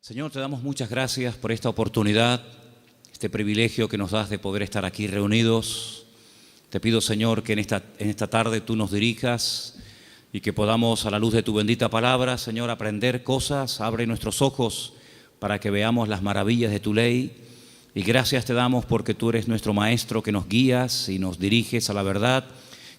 Señor, te damos muchas gracias por esta oportunidad, este privilegio que nos das de poder estar aquí reunidos. Te pido, Señor, que en esta tarde tú nos dirijas y que podamos, a la luz de tu bendita palabra, Señor, aprender cosas. Abre nuestros ojos para que veamos las maravillas de tu ley. Y gracias te damos porque tú eres nuestro maestro que nos guías y nos diriges a la verdad.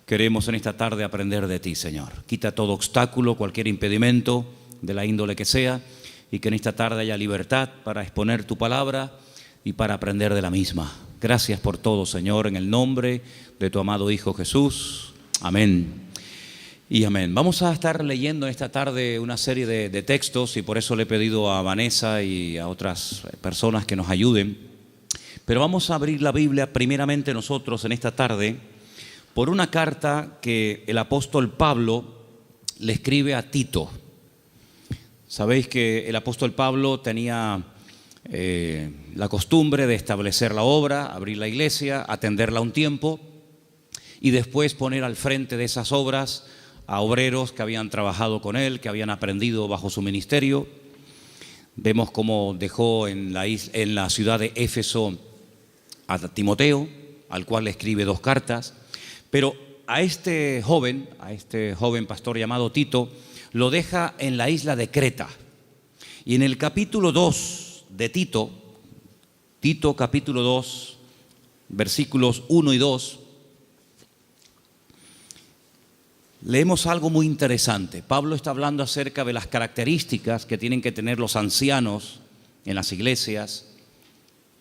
Queremos en esta tarde aprender de ti, Señor. Quita todo obstáculo, cualquier impedimento, de la índole que sea, y que en esta tarde haya libertad para exponer tu palabra y para aprender de la misma. Gracias por todo, Señor, en el nombre de tu amado Hijo Jesús. Amén y amén. Vamos a estar leyendo en esta tarde una serie de textos y por eso le he pedido a Vanessa y a otras personas que nos ayuden. Pero vamos a abrir la Biblia primeramente nosotros en esta tarde por una carta que el apóstol Pablo le escribe a Tito. Sabéis que el apóstol Pablo tenía la costumbre de establecer la obra, abrir la iglesia, atenderla un tiempo y después poner al frente de esas obras a obreros que habían trabajado con él, que habían aprendido bajo su ministerio. Vemos cómo dejó en la ciudad de Éfeso a Timoteo, al cual le escribe 2 cartas, pero a este joven pastor llamado Tito, lo deja en la isla de Creta. Y en el capítulo 2 de Tito capítulo 2, versículos 1 y 2, leemos algo muy interesante. Pablo está hablando acerca de las características que tienen que tener los ancianos en las iglesias,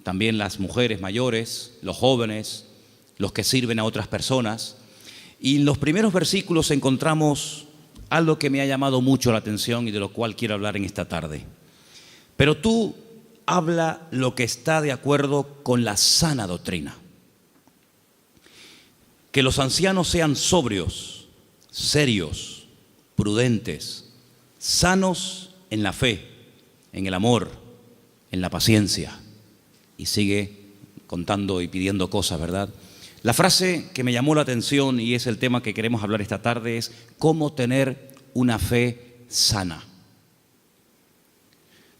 también las mujeres mayores, los jóvenes, los que sirven a otras personas. Y en los primeros versículos encontramos algo que me ha llamado mucho la atención y de lo cual quiero hablar en esta tarde. Pero tú habla lo que está de acuerdo con la sana doctrina. Que los ancianos sean sobrios, serios, prudentes, sanos en la fe, en el amor, en la paciencia. Y sigue contando y pidiendo cosas, ¿verdad? La frase que me llamó la atención y es el tema que queremos hablar esta tarde es cómo tener una fe sana.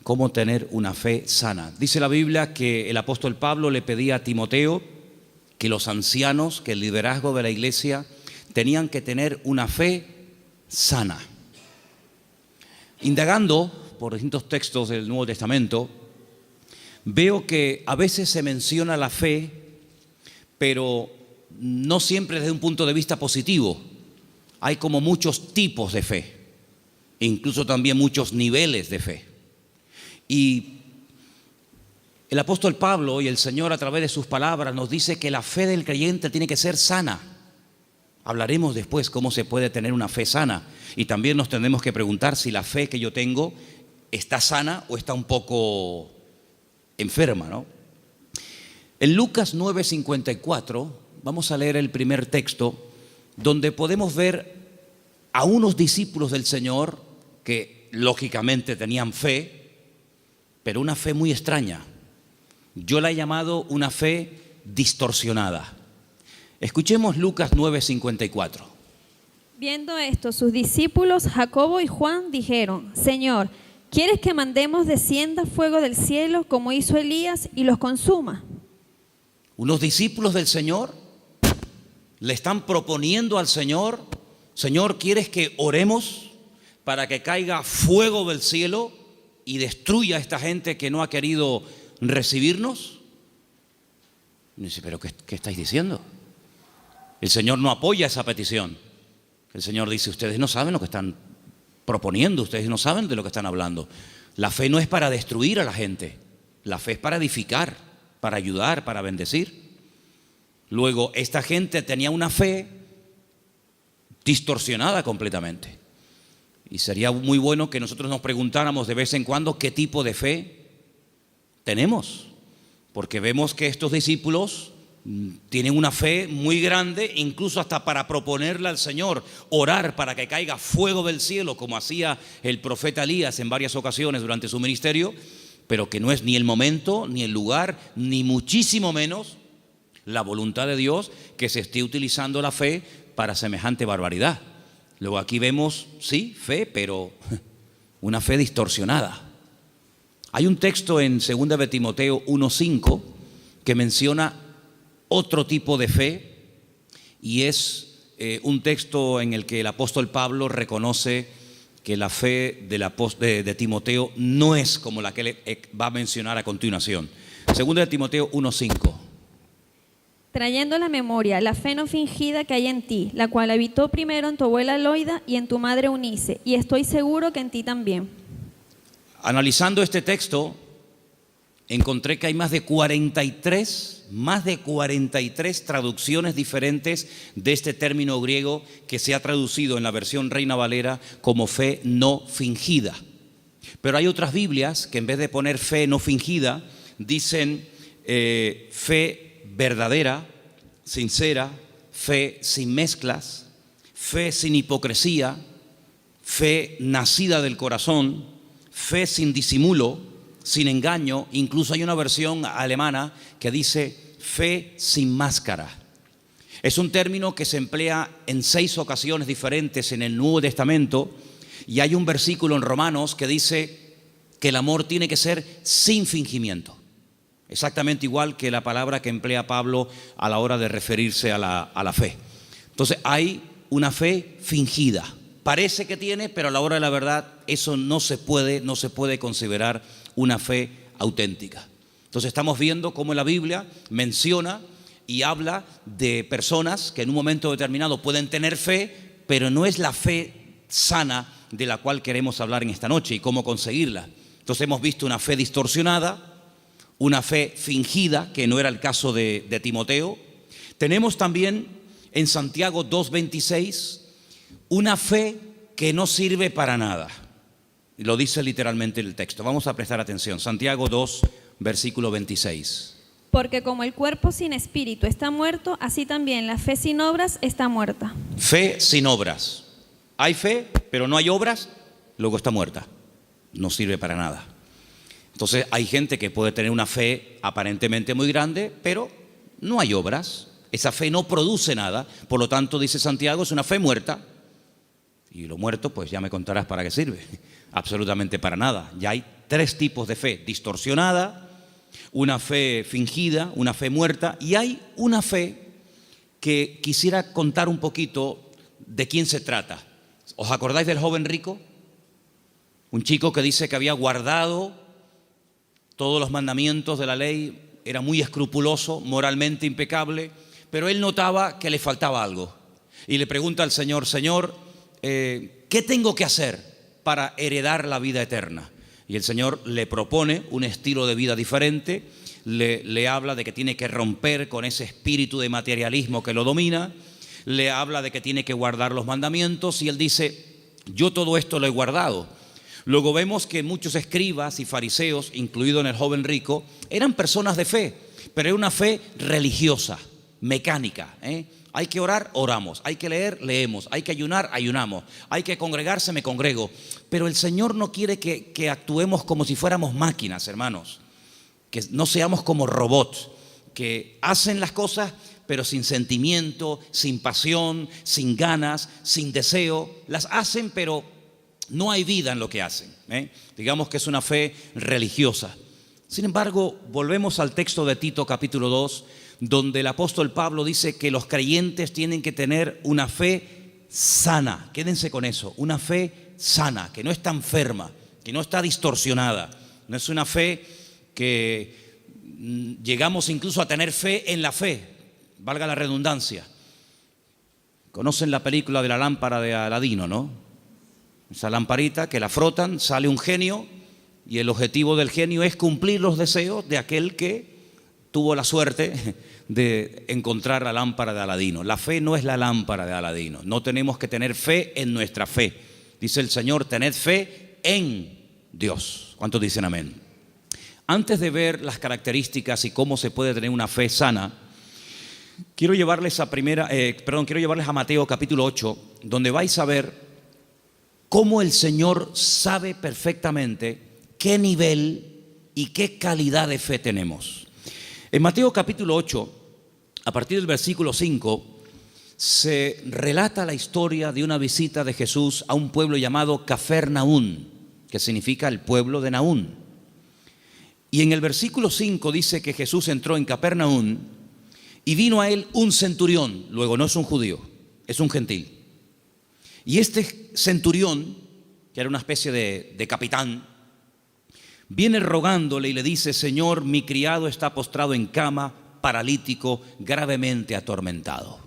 Cómo tener una fe sana. Dice la Biblia que el apóstol Pablo le pedía a Timoteo que los ancianos, que el liderazgo de la iglesia tenían que tener una fe sana. Indagando por distintos textos del Nuevo Testamento, veo que a veces se menciona la fe, pero no siempre desde un punto de vista positivo. Hay como muchos tipos de fe, incluso también muchos niveles de fe. Y el apóstol Pablo y el Señor a través de sus palabras nos dice que la fe del creyente tiene que ser sana. Hablaremos después cómo se puede tener una fe sana. Y también nos tendremos que preguntar si la fe que yo tengo está sana o está un poco enferma, ¿no? En Lucas 9:54 vamos a leer el primer texto donde podemos ver a unos discípulos del Señor que lógicamente tenían fe, pero una fe muy extraña. Yo la he llamado una fe distorsionada. Escuchemos Lucas 9:54. Viendo esto, sus discípulos Jacobo y Juan dijeron: Señor, ¿quieres que mandemos descienda fuego del cielo como hizo Elías y los consuma? Unos discípulos del Señor le están proponiendo al Señor: Señor, ¿quieres que oremos para que caiga fuego del cielo y destruya a esta gente que no ha querido recibirnos? Y dice, ¿pero qué estáis diciendo? El Señor no apoya esa petición. El Señor dice, ustedes no saben lo que están proponiendo, ustedes no saben de lo que están hablando. La fe no es para destruir a la gente, la fe es para edificar, para ayudar, para bendecir. Luego, esta gente tenía una fe distorsionada completamente. Y sería muy bueno que nosotros nos preguntáramos de vez en cuando qué tipo de fe tenemos. Porque vemos que estos discípulos tienen una fe muy grande, incluso hasta para proponerle al Señor, orar para que caiga fuego del cielo, como hacía el profeta Elías en varias ocasiones durante su ministerio, pero que no es ni el momento, ni el lugar, ni muchísimo menos la voluntad de Dios que se esté utilizando la fe para semejante barbaridad. Luego aquí vemos, sí, fe, pero una fe distorsionada. Hay un texto en 2 de Timoteo 1:5 que menciona otro tipo de fe y es un texto en el que el apóstol Pablo reconoce que la fe de Timoteo no es como la que él va a mencionar a continuación. 2 de Timoteo 1:5. Trayendo a la memoria la fe no fingida que hay en ti, la cual habitó primero en tu abuela Loida y en tu madre Eunice, y estoy seguro que en ti también. Analizando este texto, encontré que hay más de 43 traducciones diferentes de este término griego que se ha traducido en la versión Reina Valera como fe no fingida. Pero hay otras Biblias que en vez de poner fe no fingida, dicen fe verdadera, sincera, fe sin mezclas, fe sin hipocresía, fe nacida del corazón, fe sin disimulo, sin engaño. Incluso hay una versión alemana que dice fe sin máscara. Es un término que se emplea en 6 ocasiones diferentes en el Nuevo Testamento, y hay un versículo en Romanos que dice que el amor tiene que ser sin fingimiento. Exactamente igual que la palabra que emplea Pablo a la hora de referirse a la fe. Entonces hay una fe fingida. Parece que tiene, pero a la hora de la verdad eso no se puede considerar una fe auténtica. Entonces estamos viendo cómo la Biblia menciona y habla de personas que en un momento determinado pueden tener fe, pero no es la fe sana de la cual queremos hablar en esta noche y cómo conseguirla. Entonces hemos visto una fe distorsionada, una fe fingida, que no era el caso de Timoteo. Tenemos también en Santiago 2:26 una fe que no sirve para nada. Lo dice literalmente el texto. Vamos a prestar atención. Santiago 2, versículo 26. Porque como el cuerpo sin espíritu está muerto, así también la fe sin obras está muerta. Fe sin obras. Hay fe, pero no hay obras, luego está muerta. No sirve para nada. Entonces hay gente que puede tener una fe aparentemente muy grande, pero no hay obras. Esa fe no produce nada. Por lo tanto, dice Santiago, es una fe muerta. Y lo muerto, pues ya me contarás para qué sirve. Absolutamente para nada. Ya hay 3 tipos de fe: distorsionada, una fe fingida, una fe muerta, y hay una fe que quisiera contar un poquito de quién se trata. ¿Os acordáis del joven rico? Un chico que dice que había guardado todos los mandamientos de la ley, era muy escrupuloso, moralmente impecable, pero él notaba que le faltaba algo. Y le pregunta al Señor: Señor, ¿qué tengo que hacer para heredar la vida eterna? Y el Señor le propone un estilo de vida diferente, le habla de que tiene que romper con ese espíritu de materialismo que lo domina, le habla de que tiene que guardar los mandamientos, y él dice: yo todo esto lo he guardado. Luego vemos que muchos escribas y fariseos, incluido en el joven rico, eran personas de fe, pero era una fe religiosa, mecánica. Hay que orar, oramos. Hay que leer, leemos. Hay que ayunar, ayunamos. Hay que congregarse, me congrego. Pero el Señor no quiere que actuemos como si fuéramos máquinas, hermanos. Que no seamos como robots, que hacen las cosas pero sin sentimiento, sin pasión, sin ganas, sin deseo. Las hacen, pero no hay vida en lo que hacen. Digamos que es una fe religiosa. Sin embargo, volvemos al texto de Tito capítulo 2, donde el apóstol Pablo dice que los creyentes tienen que tener una fe sana. Quédense con eso, una fe sana, que no está enferma, que no está distorsionada. No es una fe que llegamos incluso a tener fe en la fe, valga la redundancia. Conocen la película de la lámpara de Aladino, ¿no? Esa lamparita que la frotan, sale un genio, y el objetivo del genio es cumplir los deseos de aquel que tuvo la suerte de encontrar la lámpara de Aladino. La fe no es la lámpara de Aladino. No tenemos que tener fe en nuestra fe. Dice el Señor: tened fe en Dios. ¿Cuántos dicen amén? Antes de ver las características y cómo se puede tener una fe sana, quiero llevarles a Mateo capítulo 8, donde vais a ver cómo el Señor sabe perfectamente qué nivel y qué calidad de fe tenemos. En Mateo capítulo 8, a partir del versículo 5, se relata la historia de una visita de Jesús a un pueblo llamado Cafarnaún, que significa el pueblo de Naún. Y en el versículo 5 dice que Jesús entró en Capernaum y vino a él un centurión. Luego, no es un judío, es un gentil. Y este centurión, que era una especie de capitán, viene rogándole y le dice: Señor, mi criado está postrado en cama, paralítico, gravemente atormentado.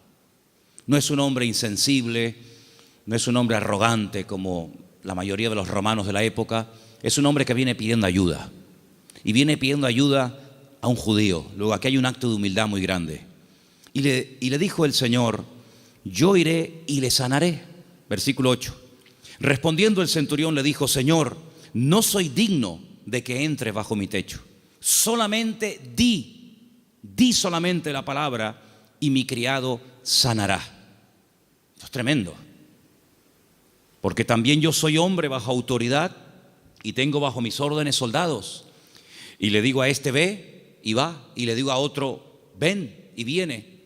No es un hombre insensible, no es un hombre arrogante como la mayoría de los romanos de la época. Es un hombre que viene pidiendo ayuda. Y viene pidiendo ayuda a un judío. Luego aquí hay un acto de humildad muy grande. Y le dijo el Señor: yo iré y le sanaré. Versículo 8. Respondiendo el centurión le dijo: Señor, no soy digno de que entre bajo mi techo. Solamente di solamente la palabra y mi criado sanará. Esto es tremendo. Porque también yo soy hombre bajo autoridad y tengo bajo mis órdenes soldados. Y le digo a este: ve y va. Y le digo a otro: ven y viene.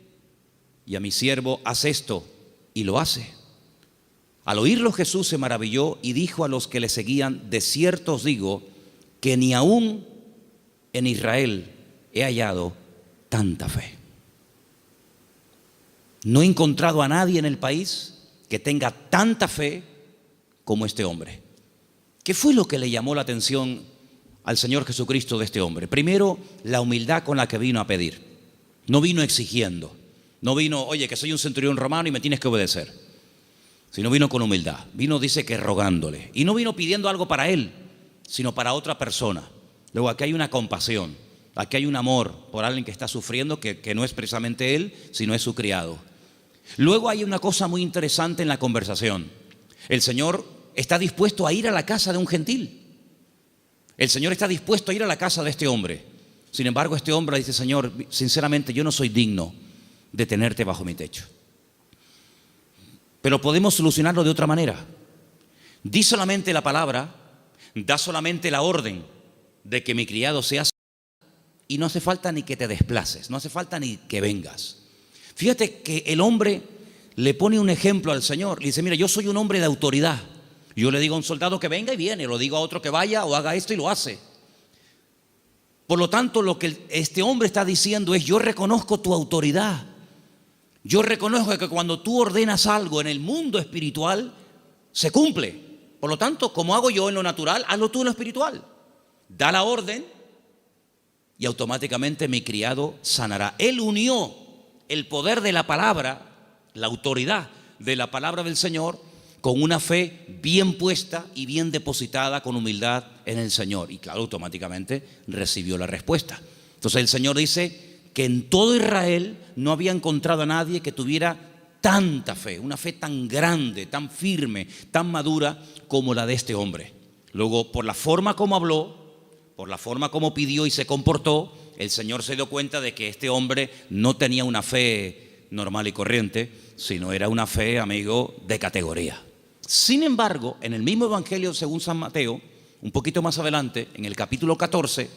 Y a mi siervo: haz esto, y lo hace. Al oírlo Jesús se maravilló y dijo a los que le seguían: de cierto os digo que ni aún en Israel he hallado tanta fe. No he encontrado a nadie en el país que tenga tanta fe como este hombre. ¿Qué fue lo que le llamó la atención al Señor Jesucristo de este hombre? Primero, la humildad con la que vino a pedir. No vino exigiendo. No vino: oye, que soy un centurión romano y me tienes que obedecer. Sino vino con humildad. Vino, dice, que rogándole. Y no vino pidiendo algo para él, sino para otra persona. Luego aquí hay una compasión. Aquí hay un amor por alguien que está sufriendo, que no es precisamente él, sino es su criado. Luego hay una cosa muy interesante en la conversación. El Señor está dispuesto a ir a la casa de un gentil. El Señor está dispuesto a ir a la casa de este hombre. Sin embargo, este hombre dice: Señor, sinceramente yo no soy digno de tenerte bajo mi techo. Pero podemos solucionarlo de otra manera. Di solamente la palabra, da solamente la orden de que mi criado sea sanado, y no hace falta ni que te desplaces, no hace falta ni que vengas. Fíjate que el hombre le pone un ejemplo al Señor. Le dice: mira, yo soy un hombre de autoridad. Yo le digo a un soldado que venga y viene, lo digo a otro que vaya o haga esto y lo hace. Por lo tanto, lo que este hombre está diciendo es: yo reconozco tu autoridad. Yo reconozco que cuando tú ordenas algo en el mundo espiritual, se cumple. Por lo tanto, como hago yo en lo natural, hazlo tú en lo espiritual. Da la orden y automáticamente mi criado sanará. Él unió el poder de la palabra, la autoridad de la palabra del Señor, con una fe bien puesta y bien depositada con humildad en el Señor. Y claro, automáticamente recibió la respuesta. Entonces el Señor dice que en todo Israel no había encontrado a nadie que tuviera tanta fe, una fe tan grande, tan firme, tan madura como la de este hombre. Luego, por la forma como habló, por la forma como pidió y se comportó, el Señor se dio cuenta de que este hombre no tenía una fe normal y corriente, sino era una fe, amigo, de categoría. Sin embargo, en el mismo Evangelio según San Mateo, un poquito más adelante, en el capítulo 14,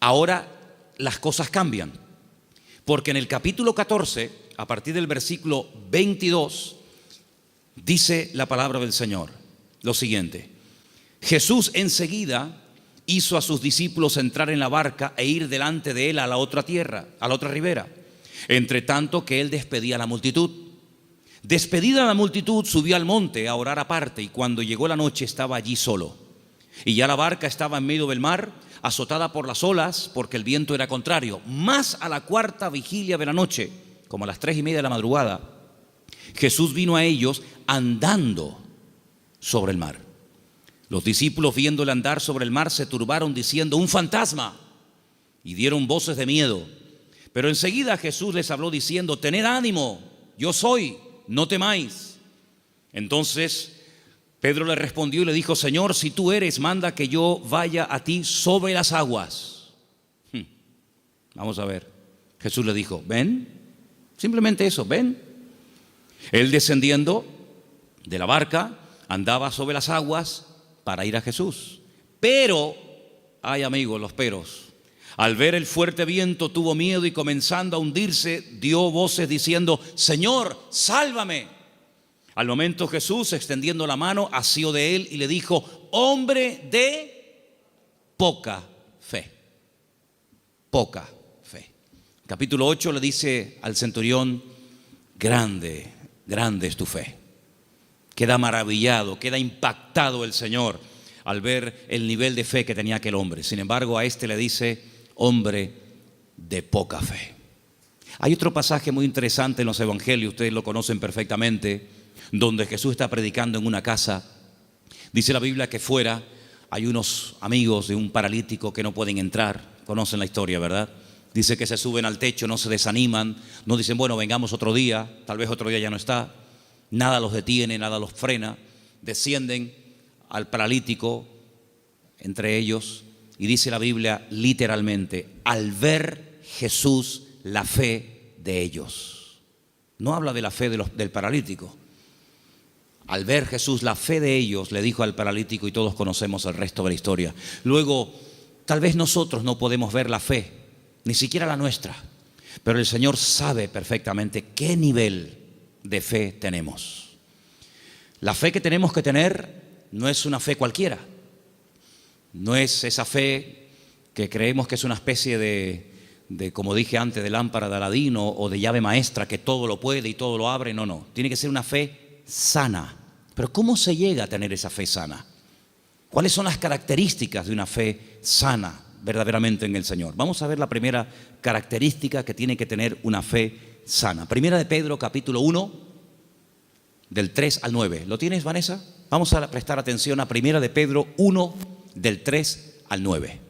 ahora las cosas cambian. Porque en el capítulo 14, a partir del versículo 22, dice la palabra del Señor lo siguiente: Jesús enseguida hizo a sus discípulos entrar en la barca e ir delante de él a la otra tierra, a la otra ribera, entre tanto que él despedía a la multitud. Despedida la multitud, subió al monte a orar aparte, y cuando llegó la noche estaba allí solo. Y ya la barca estaba en medio del mar, azotada por las olas, porque el viento era contrario. Más a la cuarta vigilia de la noche, como a las 3:30 de la madrugada, Jesús vino a ellos andando sobre el mar. Los discípulos, viéndole andar sobre el mar, se turbaron diciendo: un fantasma, y dieron voces de miedo. Pero enseguida Jesús les habló diciendo: tened ánimo, yo soy, no temáis. Entonces Pedro le respondió y le dijo: Señor, si tú eres, manda que yo vaya a ti sobre las aguas. Vamos a ver. Jesús le dijo: ven. Simplemente eso, ven. Él, descendiendo de la barca, andaba sobre las aguas para ir a Jesús. Pero, ay amigos, los peros. Al ver el fuerte viento tuvo miedo y, comenzando a hundirse, dio voces diciendo: Señor, sálvame. Al momento Jesús, extendiendo la mano, asió de él y le dijo: hombre de poca fe. poca fe. Capítulo 8 le dice al centurión, grande, grande es tu fe. Queda maravillado, queda impactado el Señor al ver el nivel de fe que tenía aquel hombre. Sin embargo, a este le dice, hombre de poca fe. Hay otro pasaje muy interesante en los evangelios, ustedes lo conocen perfectamente, donde Jesús está predicando en una casa. Dice la Biblia que fuera hay unos amigos de un paralítico que no pueden entrar. Conocen la historia, ¿verdad? Dice que se suben al techo, no se desaniman, no dicen, bueno, vengamos otro día, tal vez otro día ya no está. Nada los detiene, nada los frena. Descienden al paralítico entre ellos y dice la Biblia literalmente, al ver Jesús la fe de ellos. No habla de la fe del paralítico. Al ver Jesús la fe de ellos, le dijo al paralítico, y todos conocemos el resto de la historia. Luego, tal vez nosotros no podemos ver la fe, ni siquiera la nuestra, pero el Señor sabe perfectamente qué nivel de fe tenemos. La fe que tenemos que tener no es una fe cualquiera. No es esa fe que creemos que es una especie de como dije antes, de lámpara de Aladín o de llave maestra que todo lo puede y todo lo abre. No, no. Tiene que ser una fe sana. Pero ¿cómo se llega a tener esa fe sana? ¿Cuáles son las características de una fe sana verdaderamente en el Señor? Vamos a ver la primera característica que tiene que tener una fe sana. Primera de Pedro, capítulo 1, del 3 al 9. ¿Lo tienes, Vanessa? Vamos a prestar atención a Primera de Pedro 1, del 3 al 9.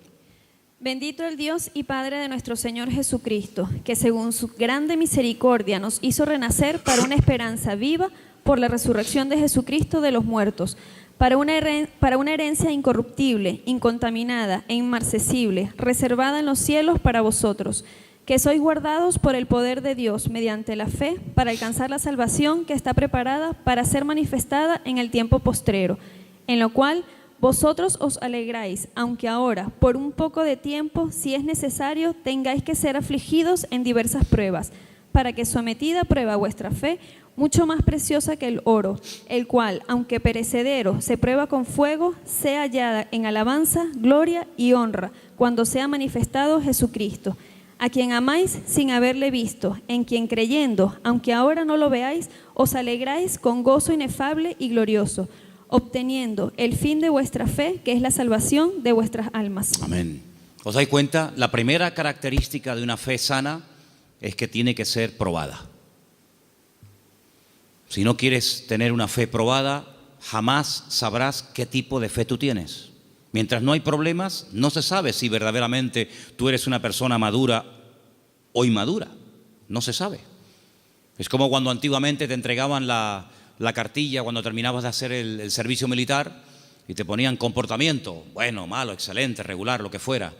Bendito el Dios y Padre de nuestro Señor Jesucristo, que según su grande misericordia nos hizo renacer para una esperanza viva por la resurrección de Jesucristo de los muertos, para una herencia incorruptible, incontaminada e inmarcesible, reservada en los cielos para vosotros, que sois guardados por el poder de Dios mediante la fe para alcanzar la salvación que está preparada para ser manifestada en el tiempo postrero, en lo cual vosotros os alegráis, aunque ahora, por un poco de tiempo, si es necesario, tengáis que ser afligidos en diversas pruebas, para que sometida a prueba vuestra fe, mucho más preciosa que el oro, el cual, aunque perecedero, se prueba con fuego, sea hallada en alabanza, gloria y honra, cuando sea manifestado Jesucristo, a quien amáis sin haberle visto, en quien creyendo, aunque ahora no lo veáis, os alegráis con gozo inefable y glorioso, obteniendo el fin de vuestra fe, que es la salvación de vuestras almas. Amén. ¿Os dais cuenta? La primera característica de una fe sana es que tiene que ser probada. Si no quieres tener una fe probada, jamás sabrás qué tipo de fe tú tienes. Mientras no hay problemas, no se sabe si verdaderamente tú eres una persona madura o inmadura. No se sabe. Es como cuando antiguamente te entregaban la cartilla cuando terminabas de hacer el servicio militar y te ponían comportamiento, bueno, malo, excelente, regular, lo que fuera,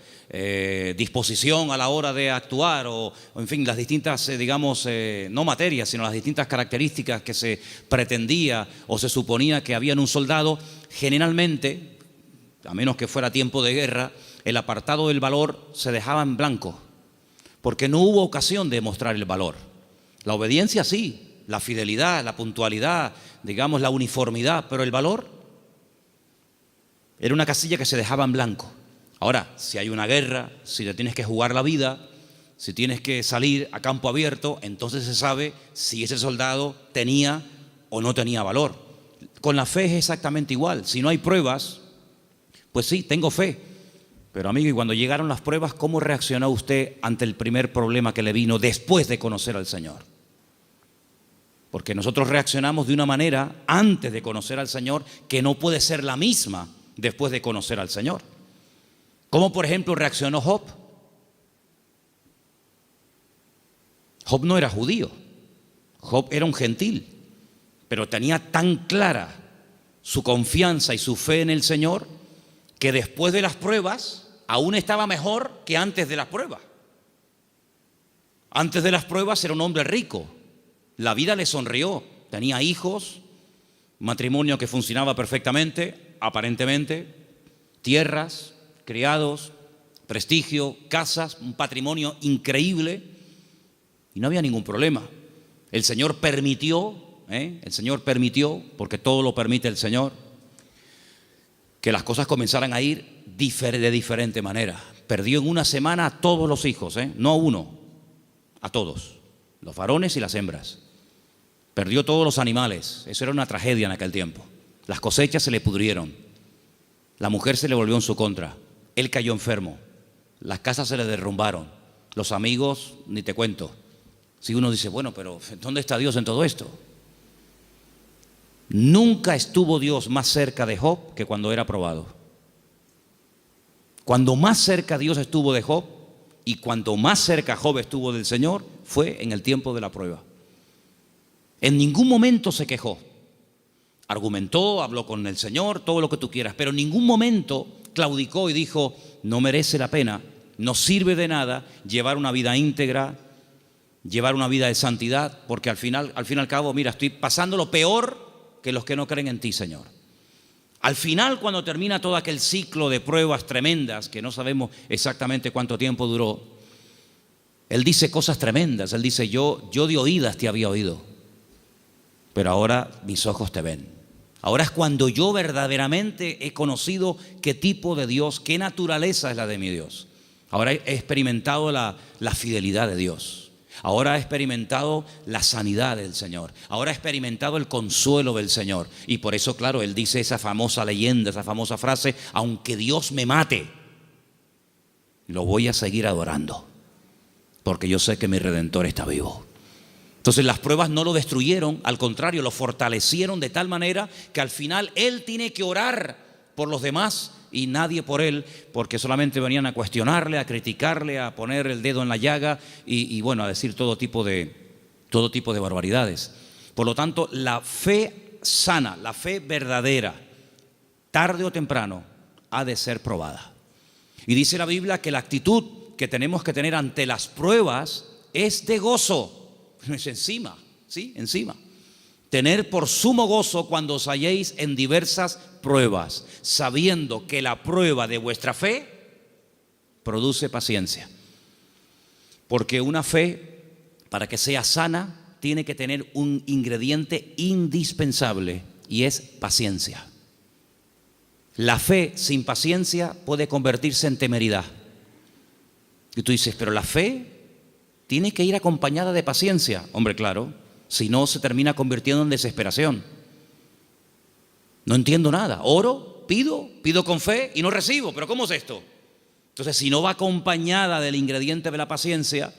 disposición a la hora de actuar o en fin, las distintas, digamos, no materias, sino las distintas características que se pretendía o se suponía que había en un soldado. Generalmente, a menos que fuera tiempo de guerra, el apartado del valor se dejaba en blanco, porque no hubo ocasión de mostrar el valor. La obediencia sí, la fidelidad, la puntualidad, digamos la uniformidad, pero el valor era una casilla que se dejaba en blanco. Ahora, si hay una guerra, si te tienes que jugar la vida, si tienes que salir a campo abierto, entonces se sabe si ese soldado tenía o no tenía valor. Con la fe es exactamente igual. Si no hay pruebas, pues sí, tengo fe. Pero amigo, y cuando llegaron las pruebas, ¿cómo reaccionó usted ante el primer problema que le vino después de conocer al Señor? Porque nosotros reaccionamos de una manera antes de conocer al Señor que no puede ser la misma después de conocer al Señor. ¿Cómo, por ejemplo, reaccionó Job? Job no era judío. Job era un gentil, pero tenía tan clara su confianza y su fe en el Señor que después de las pruebas aún estaba mejor que antes de las pruebas. Antes de las pruebas era un hombre rico. La vida le sonrió, tenía hijos, matrimonio que funcionaba perfectamente, aparentemente, tierras, criados, prestigio, casas, un patrimonio increíble y no había ningún problema. El Señor permitió, porque todo lo permite el Señor, que las cosas comenzaran a ir de diferente manera. Perdió en una semana a todos los hijos, no a uno, a todos, los varones y las hembras. Perdió todos los animales. Eso era una tragedia en aquel tiempo. Las cosechas se le pudrieron. La mujer se le volvió en su contra. Él cayó enfermo. Las casas se le derrumbaron. Los amigos, ni te cuento. Si uno dice, bueno, pero ¿dónde está Dios en todo esto? Nunca estuvo Dios más cerca de Job que cuando era probado. Cuando más cerca Dios estuvo de Job y cuando más cerca Job estuvo del Señor fue en el tiempo de la prueba. En ningún momento se quejó. Argumentó, habló con el Señor, todo lo que tú quieras, pero en ningún momento claudicó y dijo, no merece la pena, no sirve de nada llevar una vida íntegra, llevar una vida de santidad, porque al fin y al cabo, mira, estoy pasando lo peor que los que no creen en ti, Señor. Al final, cuando termina todo aquel ciclo de pruebas tremendas, que no sabemos exactamente cuánto tiempo duró, Él dice cosas tremendas. Él dice, yo de oídas te había oído, pero ahora mis ojos te ven. Ahora es cuando yo verdaderamente he conocido qué tipo de Dios, qué naturaleza es la de mi Dios. Ahora he experimentado la fidelidad de Dios. Ahora he experimentado la sanidad del Señor. Ahora he experimentado el consuelo del Señor. Y por eso, claro, Él dice esa famosa leyenda, esa famosa frase, aunque Dios me mate, lo voy a seguir adorando, porque yo sé que mi Redentor está vivo. Entonces las pruebas no lo destruyeron, al contrario, lo fortalecieron de tal manera que al final Él tiene que orar por los demás y nadie por Él, porque solamente venían a cuestionarle, a criticarle, a poner el dedo en la llaga y bueno, a decir todo tipo de barbaridades. Por lo tanto, la fe sana, la fe verdadera, tarde o temprano, ha de ser probada. Y dice la Biblia que la actitud que tenemos que tener ante las pruebas es de gozo. No es encima, ¿sí? Encima. Tener por sumo gozo cuando os halléis en diversas pruebas, sabiendo que la prueba de vuestra fe produce paciencia. Porque una fe, para que sea sana, tiene que tener un ingrediente indispensable y es paciencia. La fe sin paciencia puede convertirse en temeridad. Y tú dices, pero la fe tiene que ir acompañada de paciencia. Hombre, claro, si no se termina convirtiendo en desesperación. No entiendo nada. Oro, pido con fe y no recibo. ¿Pero cómo es esto? Entonces, si no va acompañada del ingrediente de la paciencia,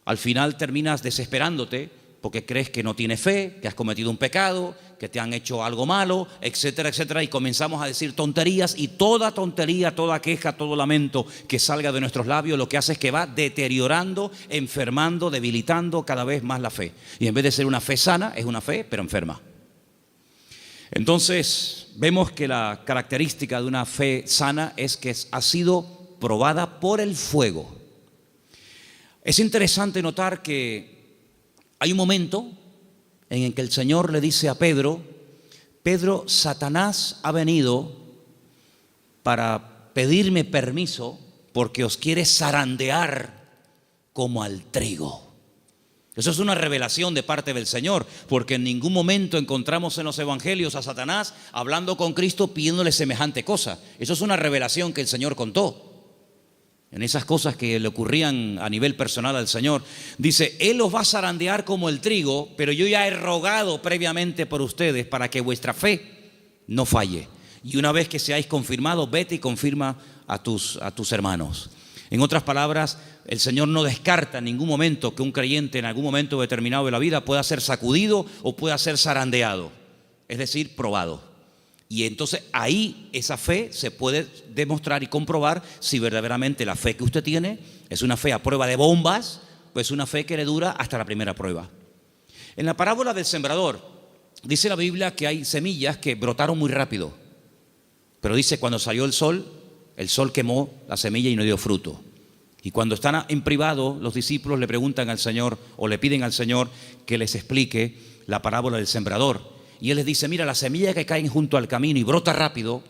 al final terminas desesperándote porque crees que no tienes fe, que has cometido un pecado, que te han hecho algo malo, etcétera, etcétera, y comenzamos a decir tonterías, y toda tontería, toda queja, todo lamento que salga de nuestros labios lo que hace es que va deteriorando, enfermando, debilitando cada vez más la fe. Y en vez de ser una fe sana, es una fe pero enferma. Entonces vemos que la característica de una fe sana es que ha sido probada por el fuego. Es interesante notar que hay un momento en el que el Señor le dice a Pedro, Pedro, Satanás ha venido para pedirme permiso porque os quiere zarandear como al trigo. Eso es una revelación de parte del Señor, porque en ningún momento encontramos en los evangelios a Satanás hablando con Cristo pidiéndole semejante cosa. Eso es una revelación que el Señor contó. En esas cosas que le ocurrían a nivel personal al Señor, dice, Él os va a zarandear como el trigo, pero yo ya he rogado previamente por ustedes para que vuestra fe no falle. Y una vez que seáis confirmados, vete y confirma a tus hermanos. En otras palabras, el Señor no descarta en ningún momento que un creyente en algún momento determinado de la vida pueda ser sacudido o pueda ser zarandeado, es decir, probado. Y entonces ahí esa fe se puede demostrar y comprobar si verdaderamente la fe que usted tiene es una fe a prueba de bombas o es una fe que le dura hasta la primera prueba. En la parábola del sembrador dice la Biblia que hay semillas que brotaron muy rápido, pero dice cuando salió el sol quemó la semilla y no dio fruto. Y cuando están en privado, los discípulos le preguntan al Señor o le piden al Señor que les explique la parábola del sembrador. Y Él les dice, mira, las semillas que caen junto al camino y brota rápido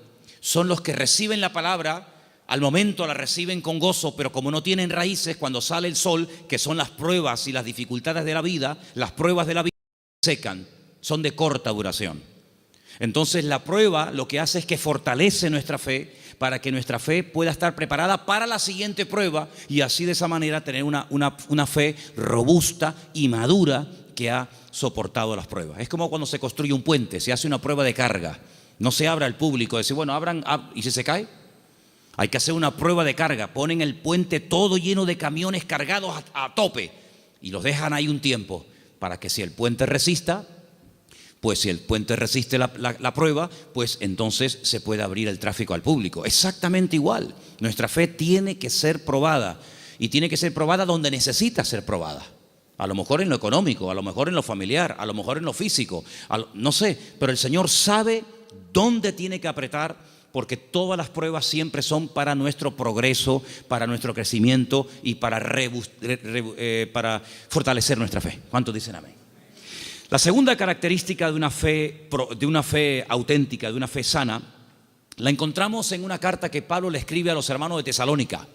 son los que reciben la palabra, al momento la reciben con gozo, pero como no tienen raíces, cuando sale el sol, que son las pruebas y las dificultades de la vida, las pruebas de la vida secan, son de corta duración. Entonces la prueba lo que hace es que fortalece nuestra fe para que nuestra fe pueda estar preparada para la siguiente prueba y así de esa manera tener una fe robusta y madura que ha soportado las pruebas. Es como cuando se construye un puente, se hace una prueba de carga. No se abre al público, decir, bueno, abran, ¿y si se cae? Hay que hacer una prueba de carga. Ponen el puente todo lleno de camiones cargados a tope y los dejan ahí un tiempo para que si el puente resista, pues si el puente resiste la prueba, pues entonces se puede abrir el tráfico al público. Exactamente igual. Nuestra fe tiene que ser probada y tiene que ser probada donde necesita ser probada. A lo mejor en lo económico, a lo mejor en lo familiar, a lo mejor en lo físico, no sé, pero el Señor sabe dónde tiene que apretar, porque todas las pruebas siempre son para nuestro progreso, para nuestro crecimiento y para fortalecer nuestra fe. ¿Cuántos dicen amén? La segunda característica de una fe auténtica, de una fe sana, la encontramos en una carta que Pablo le escribe a los hermanos de Tesalónica.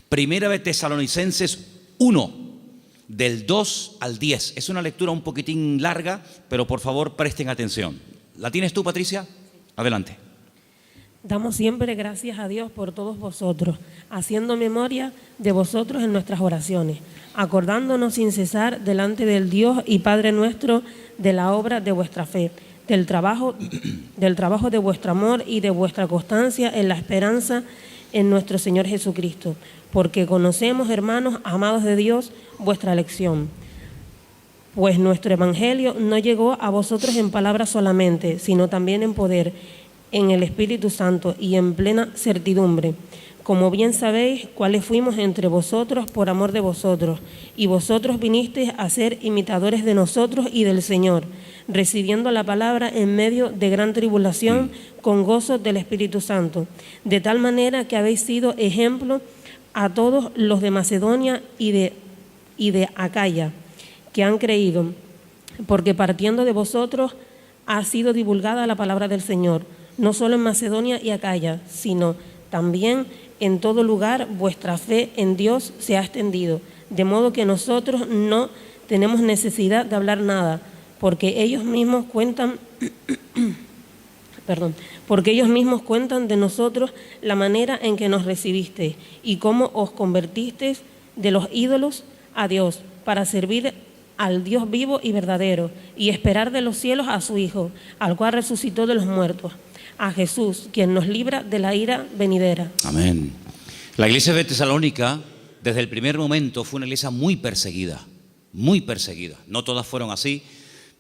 Primera de Tesalonicenses 1. Del 2 al 10. Es una lectura un poquitín larga, pero por favor presten atención. ¿La tienes tú, Patricia? Adelante. Damos siempre gracias a Dios por todos vosotros, haciendo memoria de vosotros en nuestras oraciones, acordándonos sin cesar delante del Dios y Padre nuestro de la obra de vuestra fe, del trabajo de vuestro amor y de vuestra constancia en la esperanza en nuestro Señor Jesucristo, porque conocemos, hermanos amados de Dios, vuestra elección. Pues nuestro evangelio no llegó a vosotros en palabras solamente, sino también en poder, en el Espíritu Santo y en plena certidumbre. Como bien sabéis, cuáles fuimos entre vosotros por amor de vosotros, y vosotros vinisteis a ser imitadores de nosotros y del Señor, recibiendo la palabra en medio de gran tribulación con gozo del Espíritu Santo, de tal manera que habéis sido ejemplo a todos los de Macedonia y de Acaya, que han creído, porque partiendo de vosotros ha sido divulgada la palabra del Señor, no solo en Macedonia y Acaya, sino también en todo lugar vuestra fe en Dios se ha extendido, de modo que nosotros no tenemos necesidad de hablar nada, porque ellos mismos cuentan de nosotros la manera en que nos recibisteis y cómo os convertisteis de los ídolos a Dios, para servir al Dios vivo y verdadero, y esperar de los cielos a su Hijo, al cual resucitó de los muertos, a Jesús, quien nos libra de la ira venidera. Amén. La iglesia de Tesalónica, desde el primer momento, fue una iglesia muy perseguida, muy perseguida. No todas fueron así,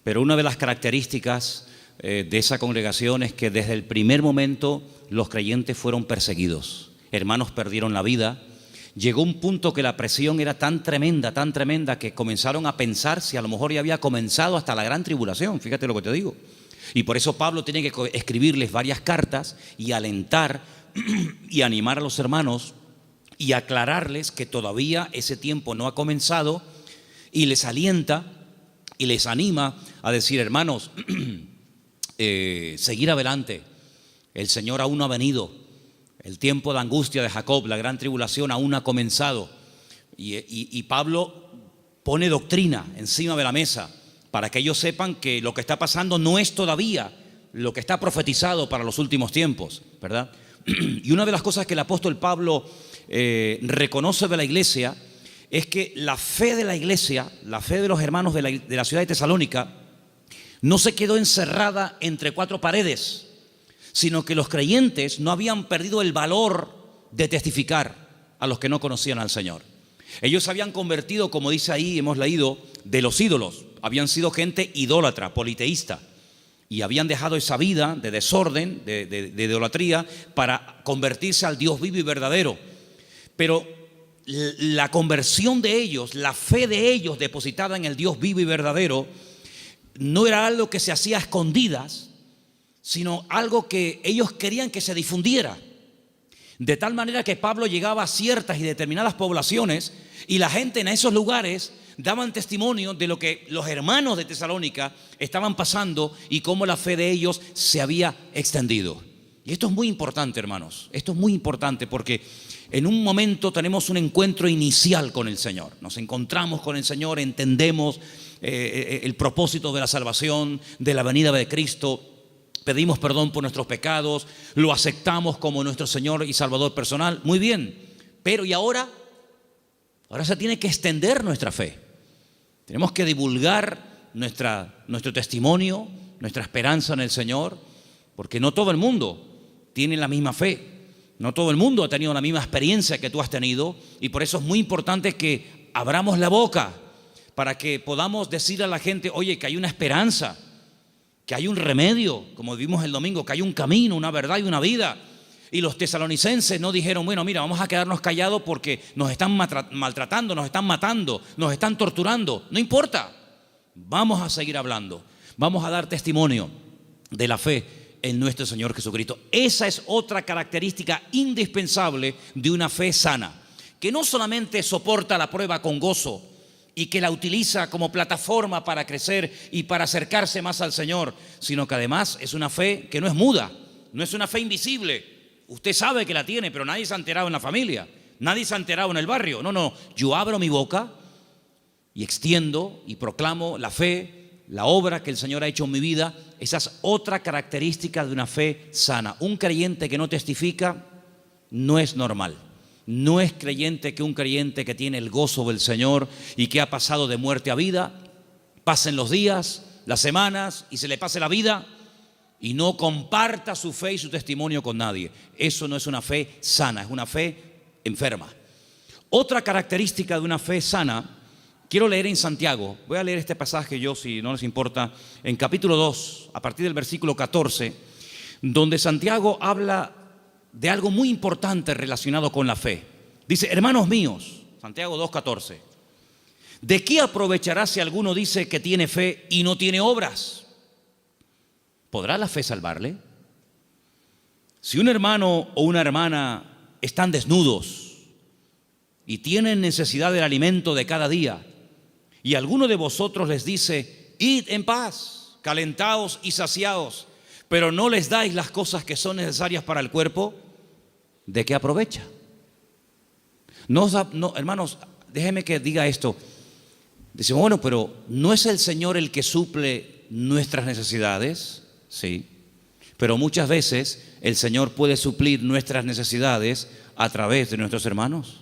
pero una de las características de esa congregación es que desde el primer momento los creyentes fueron perseguidos. Hermanos perdieron la vida. Llegó un punto que la presión era tan tremenda, que comenzaron a pensar si a lo mejor ya había comenzado hasta la gran tribulación. Fíjate lo que te digo. Y por eso Pablo tiene que escribirles varias cartas y alentar y animar a los hermanos y aclararles que todavía ese tiempo no ha comenzado, y les alienta y les anima a decir, hermanos, seguir adelante. El Señor aún no ha venido. El tiempo de angustia de Jacob, la gran tribulación aún no ha comenzado. Y Pablo pone doctrina encima de la mesa para que ellos sepan que lo que está pasando no es todavía lo que está profetizado para los últimos tiempos, ¿verdad? Y una de las cosas que el apóstol Pablo reconoce de la iglesia es que la fe de la iglesia, la fe de los hermanos de la ciudad de Tesalónica, no se quedó encerrada entre cuatro paredes, sino que los creyentes no habían perdido el valor de testificar a los que no conocían al Señor. Ellos se habían convertido, como dice ahí, hemos leído, de los ídolos. Habían sido gente idólatra, politeísta, y habían dejado esa vida de desorden, de idolatría, para convertirse al Dios vivo y verdadero. Pero la conversión de ellos, la fe de ellos depositada en el Dios vivo y verdadero, no era algo que se hacía a escondidas, sino algo que ellos querían que se difundiera. De tal manera que Pablo llegaba a ciertas y determinadas poblaciones y la gente en esos lugares daban testimonio de lo que los hermanos de Tesalónica estaban pasando y cómo la fe de ellos se había extendido. Y esto es muy importante, hermanos. Esto es muy importante porque en un momento tenemos un encuentro inicial con el Señor. Nos encontramos con el Señor, entendemos el propósito de la salvación, de la venida de Cristo. pedimos perdón por nuestros pecados, lo aceptamos como nuestro Señor y Salvador personal. Muy bien, pero ¿y ahora? Ahora se tiene que extender nuestra fe. Tenemos que divulgar nuestro testimonio, nuestra esperanza en el Señor, porque no todo el mundo tiene la misma fe. No todo el mundo ha tenido la misma experiencia que tú has tenido, y por eso es muy importante que abramos la boca para que podamos decir a la gente, oye, que hay una esperanza, que hay un remedio, como vimos el domingo, que hay un camino, una verdad y una vida. Y los tesalonicenses no dijeron, bueno, mira, vamos a quedarnos callados porque nos están maltratando, nos están matando, nos están torturando. No importa, vamos a seguir hablando, vamos a dar testimonio de la fe en nuestro Señor Jesucristo. Esa es otra característica indispensable de una fe sana, que no solamente soporta la prueba con gozo y que la utiliza como plataforma para crecer y para acercarse más al Señor, sino que además es una fe que no es muda, no es una fe invisible. Usted sabe que la tiene, pero nadie se ha enterado en la familia, nadie se ha enterado en el barrio. No, yo abro mi boca y extiendo y proclamo la fe, la obra que el Señor ha hecho en mi vida. Esa es otra característica de una fe sana. Un creyente que no testifica no es normal. No es creyente que un creyente que tiene el gozo del Señor y que ha pasado de muerte a vida, pasen los días, las semanas y se le pase la vida y no comparta su fe y su testimonio con nadie. Eso no es una fe sana, es una fe enferma. Otra característica de una fe sana, quiero leer en Santiago, voy a leer este pasaje yo, si no les importa, en capítulo 2, a partir del versículo 14, donde Santiago habla de algo muy importante relacionado con la fe. Dice, hermanos míos, Santiago 2:14, ¿de qué aprovechará si alguno dice que tiene fe y no tiene obras? ¿Podrá la fe salvarle? Si un hermano o una hermana están desnudos y tienen necesidad del alimento de cada día, y alguno de vosotros les dice, id en paz, calentaos y saciaos, pero no les dais las cosas que son necesarias para el cuerpo, ¿de qué aprovecha? No, hermanos, déjenme que diga esto. Decimos, bueno, pero ¿no es el Señor el que suple nuestras necesidades? Sí, pero muchas veces el Señor puede suplir nuestras necesidades a través de nuestros hermanos.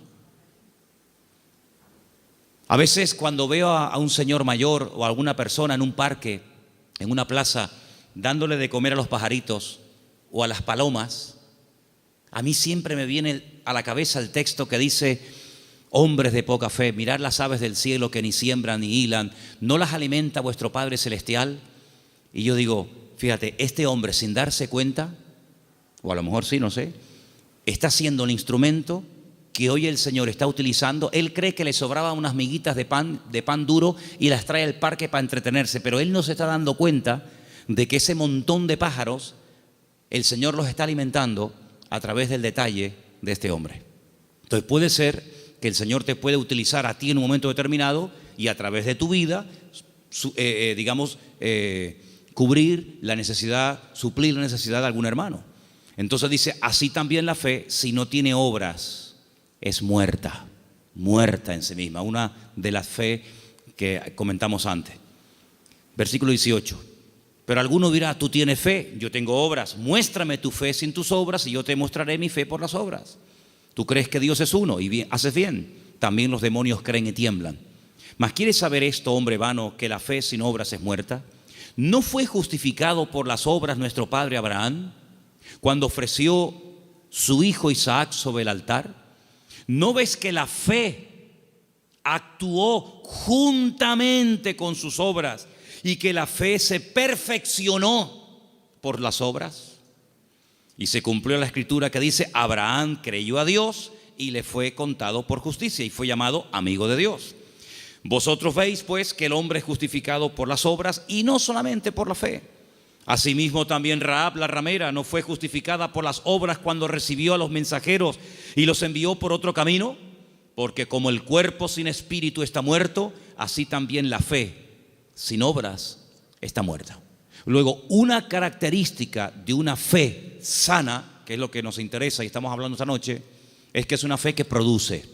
A veces cuando veo a un señor mayor o a alguna persona en un parque, en una plaza, dándole de comer a los pajaritos o a las palomas, a mí siempre me viene a la cabeza el texto que dice, hombres de poca fe, mirad las aves del cielo que ni siembran ni hilan, ¿no las alimenta vuestro Padre Celestial? Y yo digo, fíjate, este hombre sin darse cuenta, o a lo mejor sí, no sé, está siendo el instrumento que hoy el Señor está utilizando. Él cree que le sobraban unas miguitas de pan duro y las trae al parque para entretenerse, pero él no se está dando cuenta de que ese montón de pájaros el Señor los está alimentando a través del detalle de este hombre. Entonces puede ser que el Señor te puede utilizar a ti en un momento determinado y a través de tu vida, cubrir la necesidad, suplir la necesidad de algún hermano. Entonces dice, así también la fe, si no tiene obras, es muerta en sí misma. Una de las fe que comentamos antes. Versículo 18. Pero alguno dirá, tú tienes fe, yo tengo obras. Muéstrame tu fe sin tus obras y yo te mostraré mi fe por las obras. Tú crees que Dios es uno y bien, haces bien. También los demonios creen y tiemblan. Mas ¿quieres saber esto, hombre vano, que la fe sin obras es muerta? ¿No fue justificado por las obras nuestro padre Abraham cuando ofreció su hijo Isaac sobre el altar? ¿No ves que la fe actuó juntamente con sus obras y que la fe se perfeccionó por las obras? Y se cumplió la escritura que dice, Abraham creyó a Dios y le fue contado por justicia y fue llamado amigo de Dios. Vosotros veis pues que el hombre es justificado por las obras y no solamente por la fe. Asimismo también Rahab la ramera no fue justificada por las obras cuando recibió a los mensajeros y los envió por otro camino, porque como el cuerpo sin espíritu está muerto, así también la fe sin obras está muerta. Luego, una característica de una fe sana, que es lo que nos interesa y estamos hablando esta noche, es que es una fe que produce,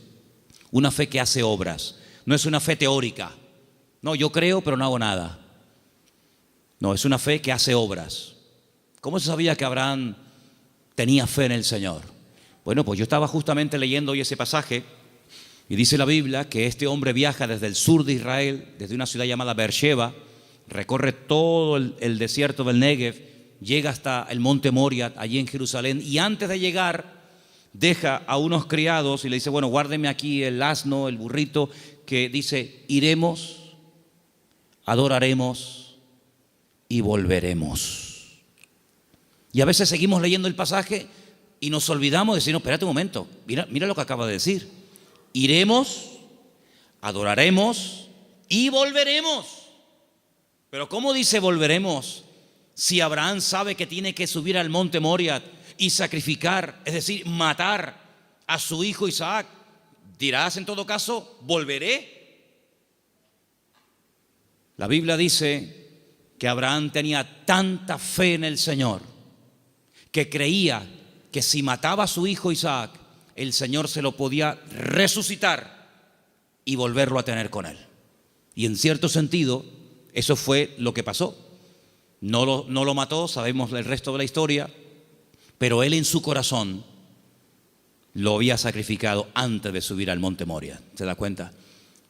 una fe que hace obras. No es una fe teórica. No, yo creo pero no hago nada. No, es una fe que hace obras. ¿Cómo se sabía que Abraham tenía fe en el Señor? Bueno, pues yo estaba justamente leyendo hoy ese pasaje y dice la Biblia que este hombre viaja desde el sur de Israel, desde una ciudad llamada Beersheba, recorre todo el desierto del Negev, llega hasta el monte Moria, allí en Jerusalén, y antes de llegar deja a unos criados y le dice, bueno, guárdeme aquí el asno, el burrito, que dice, iremos, adoraremos y volveremos. Y a veces seguimos leyendo el pasaje y nos olvidamos de decir, no, espérate un momento, mira lo que acaba de decir. Iremos, adoraremos y volveremos. Pero ¿cómo dice volveremos si Abraham sabe que tiene que subir al monte Moria y sacrificar, es decir, matar a su hijo Isaac? Dirás en todo caso, volveré. La Biblia dice que Abraham tenía tanta fe en el Señor que creía que si mataba a su hijo Isaac, el Señor se lo podía resucitar y volverlo a tener con él. Y en cierto sentido, eso fue lo que pasó. No lo mató, sabemos el resto de la historia, pero él en su corazón lo había sacrificado antes de subir al monte Moria. ¿Se da cuenta?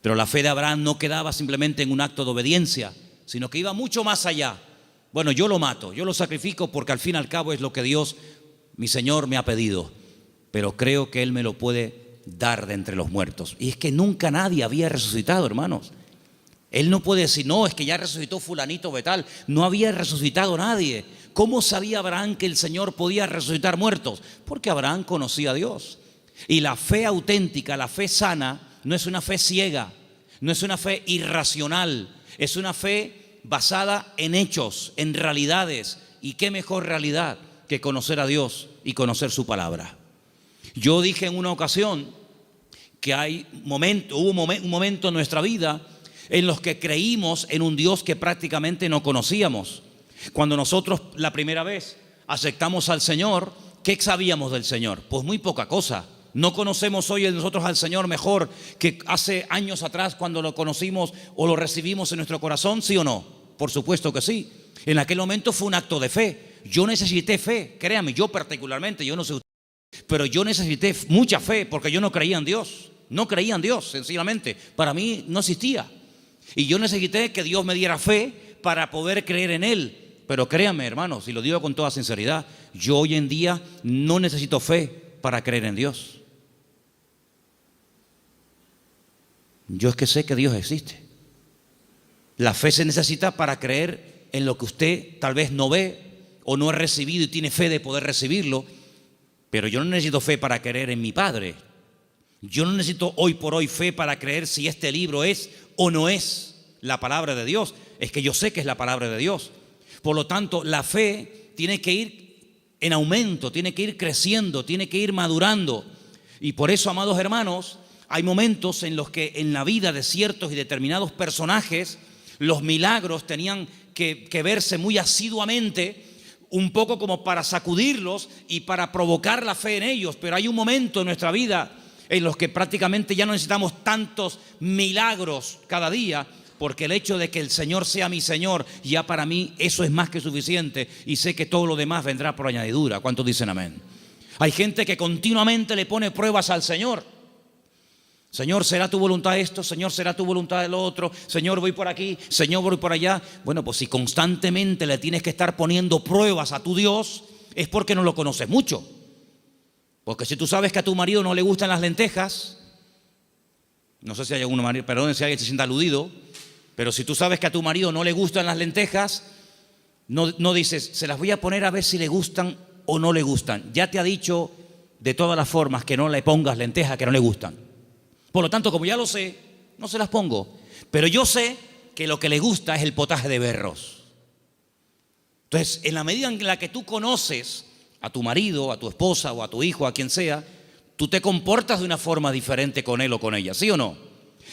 Pero la fe de Abraham no quedaba simplemente en un acto de obediencia, sino que iba mucho más allá. Bueno, yo lo mato, yo lo sacrifico porque al fin y al cabo es lo que Dios, mi Señor, me ha pedido. Pero creo que Él me lo puede dar de entre los muertos. Y es que nunca nadie había resucitado, hermanos. Él no puede decir, no, es que ya resucitó fulanito de tal. No había resucitado nadie. ¿Cómo sabía Abraham que el Señor podía resucitar muertos? Porque Abraham conocía a Dios. Y la fe auténtica, la fe sana, no es una fe ciega, no es una fe irracional, es una fe basada en hechos, en realidades. ¿Y qué mejor realidad que conocer a Dios y conocer su palabra? Yo dije en una ocasión que hubo un momento en nuestra vida en los que creímos en un Dios que prácticamente no conocíamos. Cuando nosotros la primera vez aceptamos al Señor, ¿qué sabíamos del Señor? Pues muy poca cosa. No conocemos hoy nosotros al Señor mejor que hace años atrás cuando lo conocimos o lo recibimos en nuestro corazón, ¿sí o no? Por supuesto que sí. En aquel momento fue un acto de fe. Yo necesité fe, créame, yo particularmente, yo no sé usted, pero yo necesité mucha fe porque yo no creía en Dios. No creía en Dios, sencillamente. Para mí no existía. Y yo necesité que Dios me diera fe para poder creer en Él. Pero créanme, hermanos, y lo digo con toda sinceridad, yo hoy en día no necesito fe para creer en Dios. Yo es que sé que Dios existe. La fe se necesita para creer en lo que usted tal vez no ve o no ha recibido y tiene fe de poder recibirlo. Pero yo no necesito fe para creer en mi Padre. Yo no necesito hoy por hoy fe para creer si este libro es o no es la palabra de Dios. Es que yo sé que es la palabra de Dios. Por lo tanto, la fe tiene que ir en aumento, tiene que ir creciendo, tiene que ir madurando. Y por eso, amados hermanos, hay momentos en los que en la vida de ciertos y determinados personajes los milagros tenían que verse muy asiduamente, un poco como para sacudirlos y para provocar la fe en ellos. Pero hay un momento en nuestra vida en los que prácticamente ya no necesitamos tantos milagros cada día, porque el hecho de que el Señor sea mi Señor, ya para mí eso es más que suficiente, y sé que todo lo demás vendrá por añadidura. ¿Cuántos dicen amén? Hay gente que continuamente le pone pruebas al Señor. Señor, ¿será tu voluntad esto? Señor, ¿será tu voluntad lo otro? Señor, voy por aquí, Señor, voy por allá. Bueno, pues si constantemente le tienes que estar poniendo pruebas a tu Dios, es porque no lo conoces mucho. Porque si tú sabes que a tu marido no le gustan las lentejas, no sé si hay algún marido, perdón si alguien se sienta aludido, pero si tú sabes que a tu marido no le gustan las lentejas, no dices, se las voy a poner a ver si le gustan o no le gustan. Ya te ha dicho de todas las formas que no le pongas lentejas que no le gustan. Por lo tanto, como ya lo sé, no se las pongo. Pero yo sé que lo que le gusta es el potaje de berros. Entonces, en la medida en la que tú conoces a tu marido, a tu esposa o a tu hijo, a quien sea, tú te comportas de una forma diferente con él o con ella, ¿sí o no?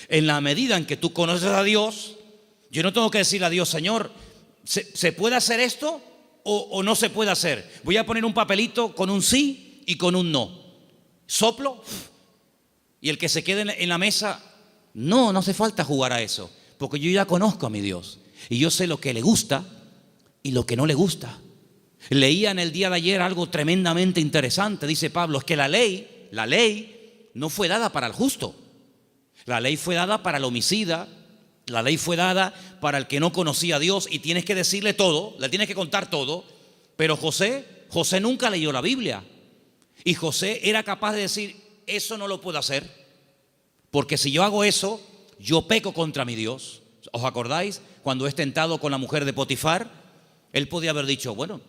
En la medida en que tú conoces a Dios, yo no tengo que decirle a Dios, Señor, ¿se puede hacer esto o no se puede hacer? Voy a poner un papelito con un sí y con un no. Soplo y el que se quede en la mesa, no hace falta jugar a eso, porque yo ya conozco a mi Dios y yo sé lo que le gusta y lo que no le gusta. Leía en el día de ayer algo tremendamente interesante. Dice Pablo, es que la ley no fue dada para el justo. La ley fue dada para el homicida. La ley fue dada para el que no conocía a Dios y tienes que decirle todo, le tienes que contar todo. Pero José nunca leyó la Biblia. Y José era capaz de decir, eso no lo puedo hacer, porque si yo hago eso, yo peco contra mi Dios. ¿Os acordáis? Cuando es tentado con la mujer de Potifar, él podía haber dicho, bueno,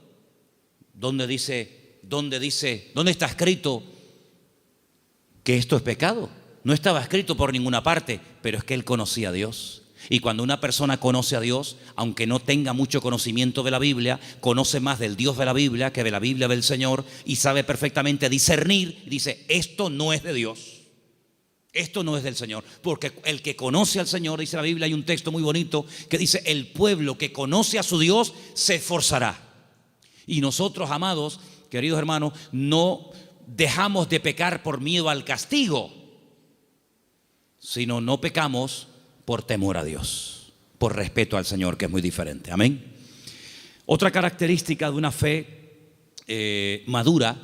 ¿dónde está escrito que esto es pecado? No estaba escrito por ninguna parte, pero es que él conocía a Dios. Y cuando una persona conoce a Dios, aunque no tenga mucho conocimiento de la Biblia, conoce más del Dios de la Biblia que de la Biblia del Señor y sabe perfectamente discernir, dice, esto no es de Dios, esto no es del Señor, porque el que conoce al Señor, dice la Biblia, hay un texto muy bonito que dice, el pueblo que conoce a su Dios se esforzará. Y nosotros, amados, queridos hermanos, no dejamos de pecar por miedo al castigo, sino no pecamos por temor a Dios, por respeto al Señor, que es muy diferente. Amén. Otra característica de una fe madura,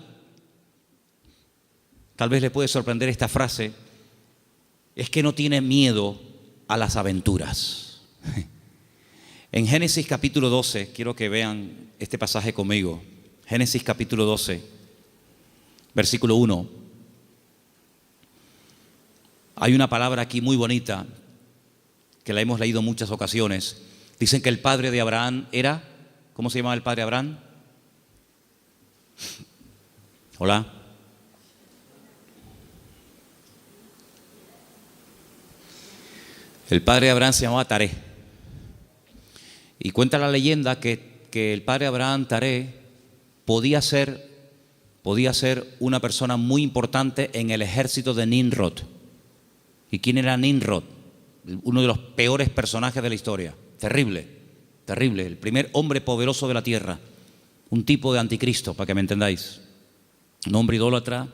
tal vez le puede sorprender esta frase, es que no tiene miedo a las aventuras. En Génesis capítulo 12, quiero que vean este pasaje conmigo. Génesis capítulo 12, versículo 1. Hay una palabra aquí muy bonita que la hemos leído en muchas ocasiones. Dicen que el padre de Abraham era, ¿cómo se llamaba el padre de Abraham? Hola. El padre de Abraham se llamaba Taré. Y cuenta la leyenda que el padre de Abraham, Taré, podía ser una persona muy importante en el ejército de Nimrod. ¿Y quién era Nimrod? Uno de los peores personajes de la historia. Terrible, terrible. El primer hombre poderoso de la tierra. Un tipo de anticristo, para que me entendáis. Un hombre idólatra,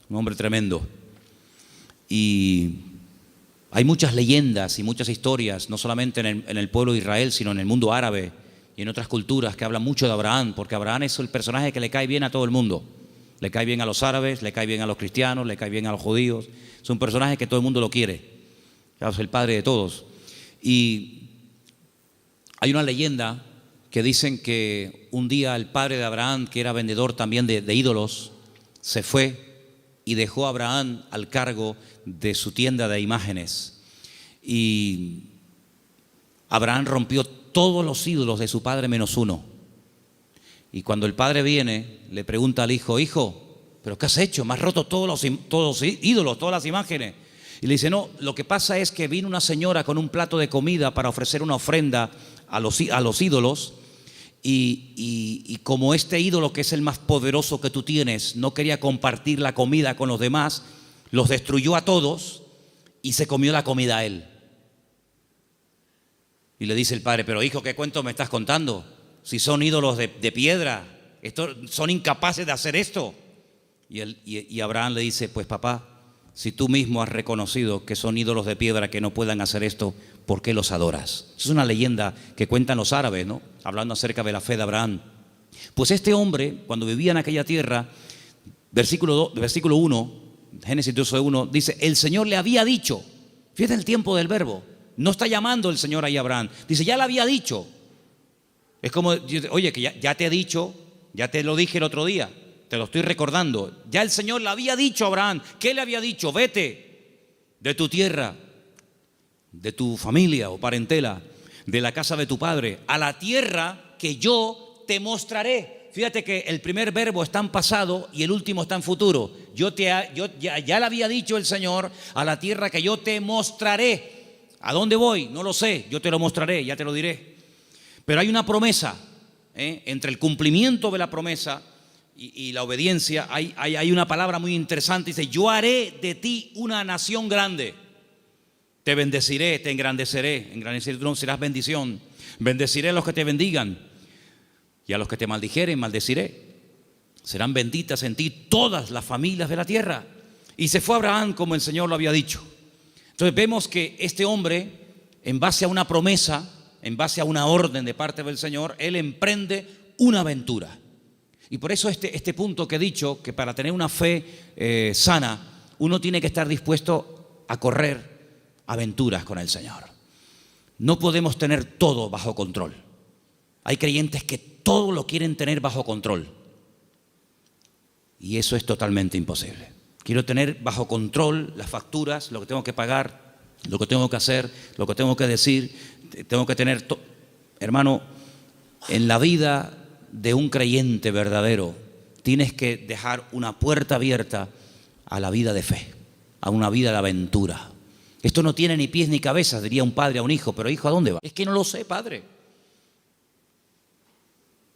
un hombre tremendo. Y hay muchas leyendas y muchas historias, no solamente en el pueblo de Israel, sino en el mundo árabe y en otras culturas que hablan mucho de Abraham, porque Abraham es el personaje que le cae bien a todo el mundo. Le cae bien a los árabes, le cae bien a los cristianos, le cae bien a los judíos. Es un personaje que todo el mundo lo quiere. Es el padre de todos. Y hay una leyenda que dicen que un día el padre de Abraham, que era vendedor también de ídolos, se fue y dejó a Abraham al cargo de su tienda de imágenes. Y Abraham rompió todos los ídolos de su padre menos uno. Y cuando el padre viene, le pregunta al hijo, hijo, ¿pero qué has hecho? Me has roto todos los ídolos, todas las imágenes. Y le dice, no, lo que pasa es que vino una señora con un plato de comida para ofrecer una ofrenda a los ídolos y como este ídolo, que es el más poderoso que tú tienes, no quería compartir la comida con los demás, los destruyó a todos y se comió la comida a él. Y le dice el padre, pero hijo, ¿qué cuento me estás contando? Si son ídolos de piedra, son incapaces de hacer esto. Y Abraham le dice, pues papá, si tú mismo has reconocido que son ídolos de piedra que no puedan hacer esto, ¿por qué los adoras? Es una leyenda que cuentan los árabes, ¿no? Hablando acerca de la fe de Abraham. Pues este hombre, cuando vivía en aquella tierra, versículo 1, Génesis 12:1, dice, el Señor le había dicho, fíjate el tiempo del verbo, no está llamando el Señor ahí a Abraham, dice, ya le había dicho. Es como, oye, que ya te he dicho, ya te lo dije el otro día, te lo estoy recordando. Ya el Señor le había dicho a Abraham. ¿Qué le había dicho? Vete de tu tierra, de tu familia o parentela, de la casa de tu padre, a la tierra que yo te mostraré. Fíjate que el primer verbo está en pasado y el último está en futuro. Ya le había dicho el Señor, a la tierra que yo te mostraré. ¿A dónde voy? No lo sé, yo te lo mostraré, ya te lo diré. Pero hay una promesa, entre el cumplimiento de la promesa y la obediencia, hay una palabra muy interesante. Dice, yo haré de ti una nación grande. Te bendeciré, te engrandeceré. Engrandeceré, tú serás bendición. Bendeciré a los que te bendigan. Y a los que te maldijeren, maldeciré. Serán benditas en ti todas las familias de la tierra. Y se fue Abraham como el Señor lo había dicho. Entonces vemos que este hombre, en base a una promesa, en base a una orden de parte del Señor, él emprende una aventura. Y por eso este punto que he dicho, que para tener una fe sana, uno tiene que estar dispuesto a correr aventuras con el Señor. No podemos tener todo bajo control. Hay creyentes que todo lo quieren tener bajo control. Y eso es totalmente imposible. Quiero tener bajo control las facturas, lo que tengo que pagar, lo que tengo que hacer, lo que tengo que decir. Tengo que tener hermano, en la vida de un creyente verdadero tienes que dejar una puerta abierta a la vida de fe, a una vida de aventura. Esto no tiene ni pies ni cabezas, diría un padre a un hijo. Pero hijo, ¿a dónde va? Es que no lo sé, padre.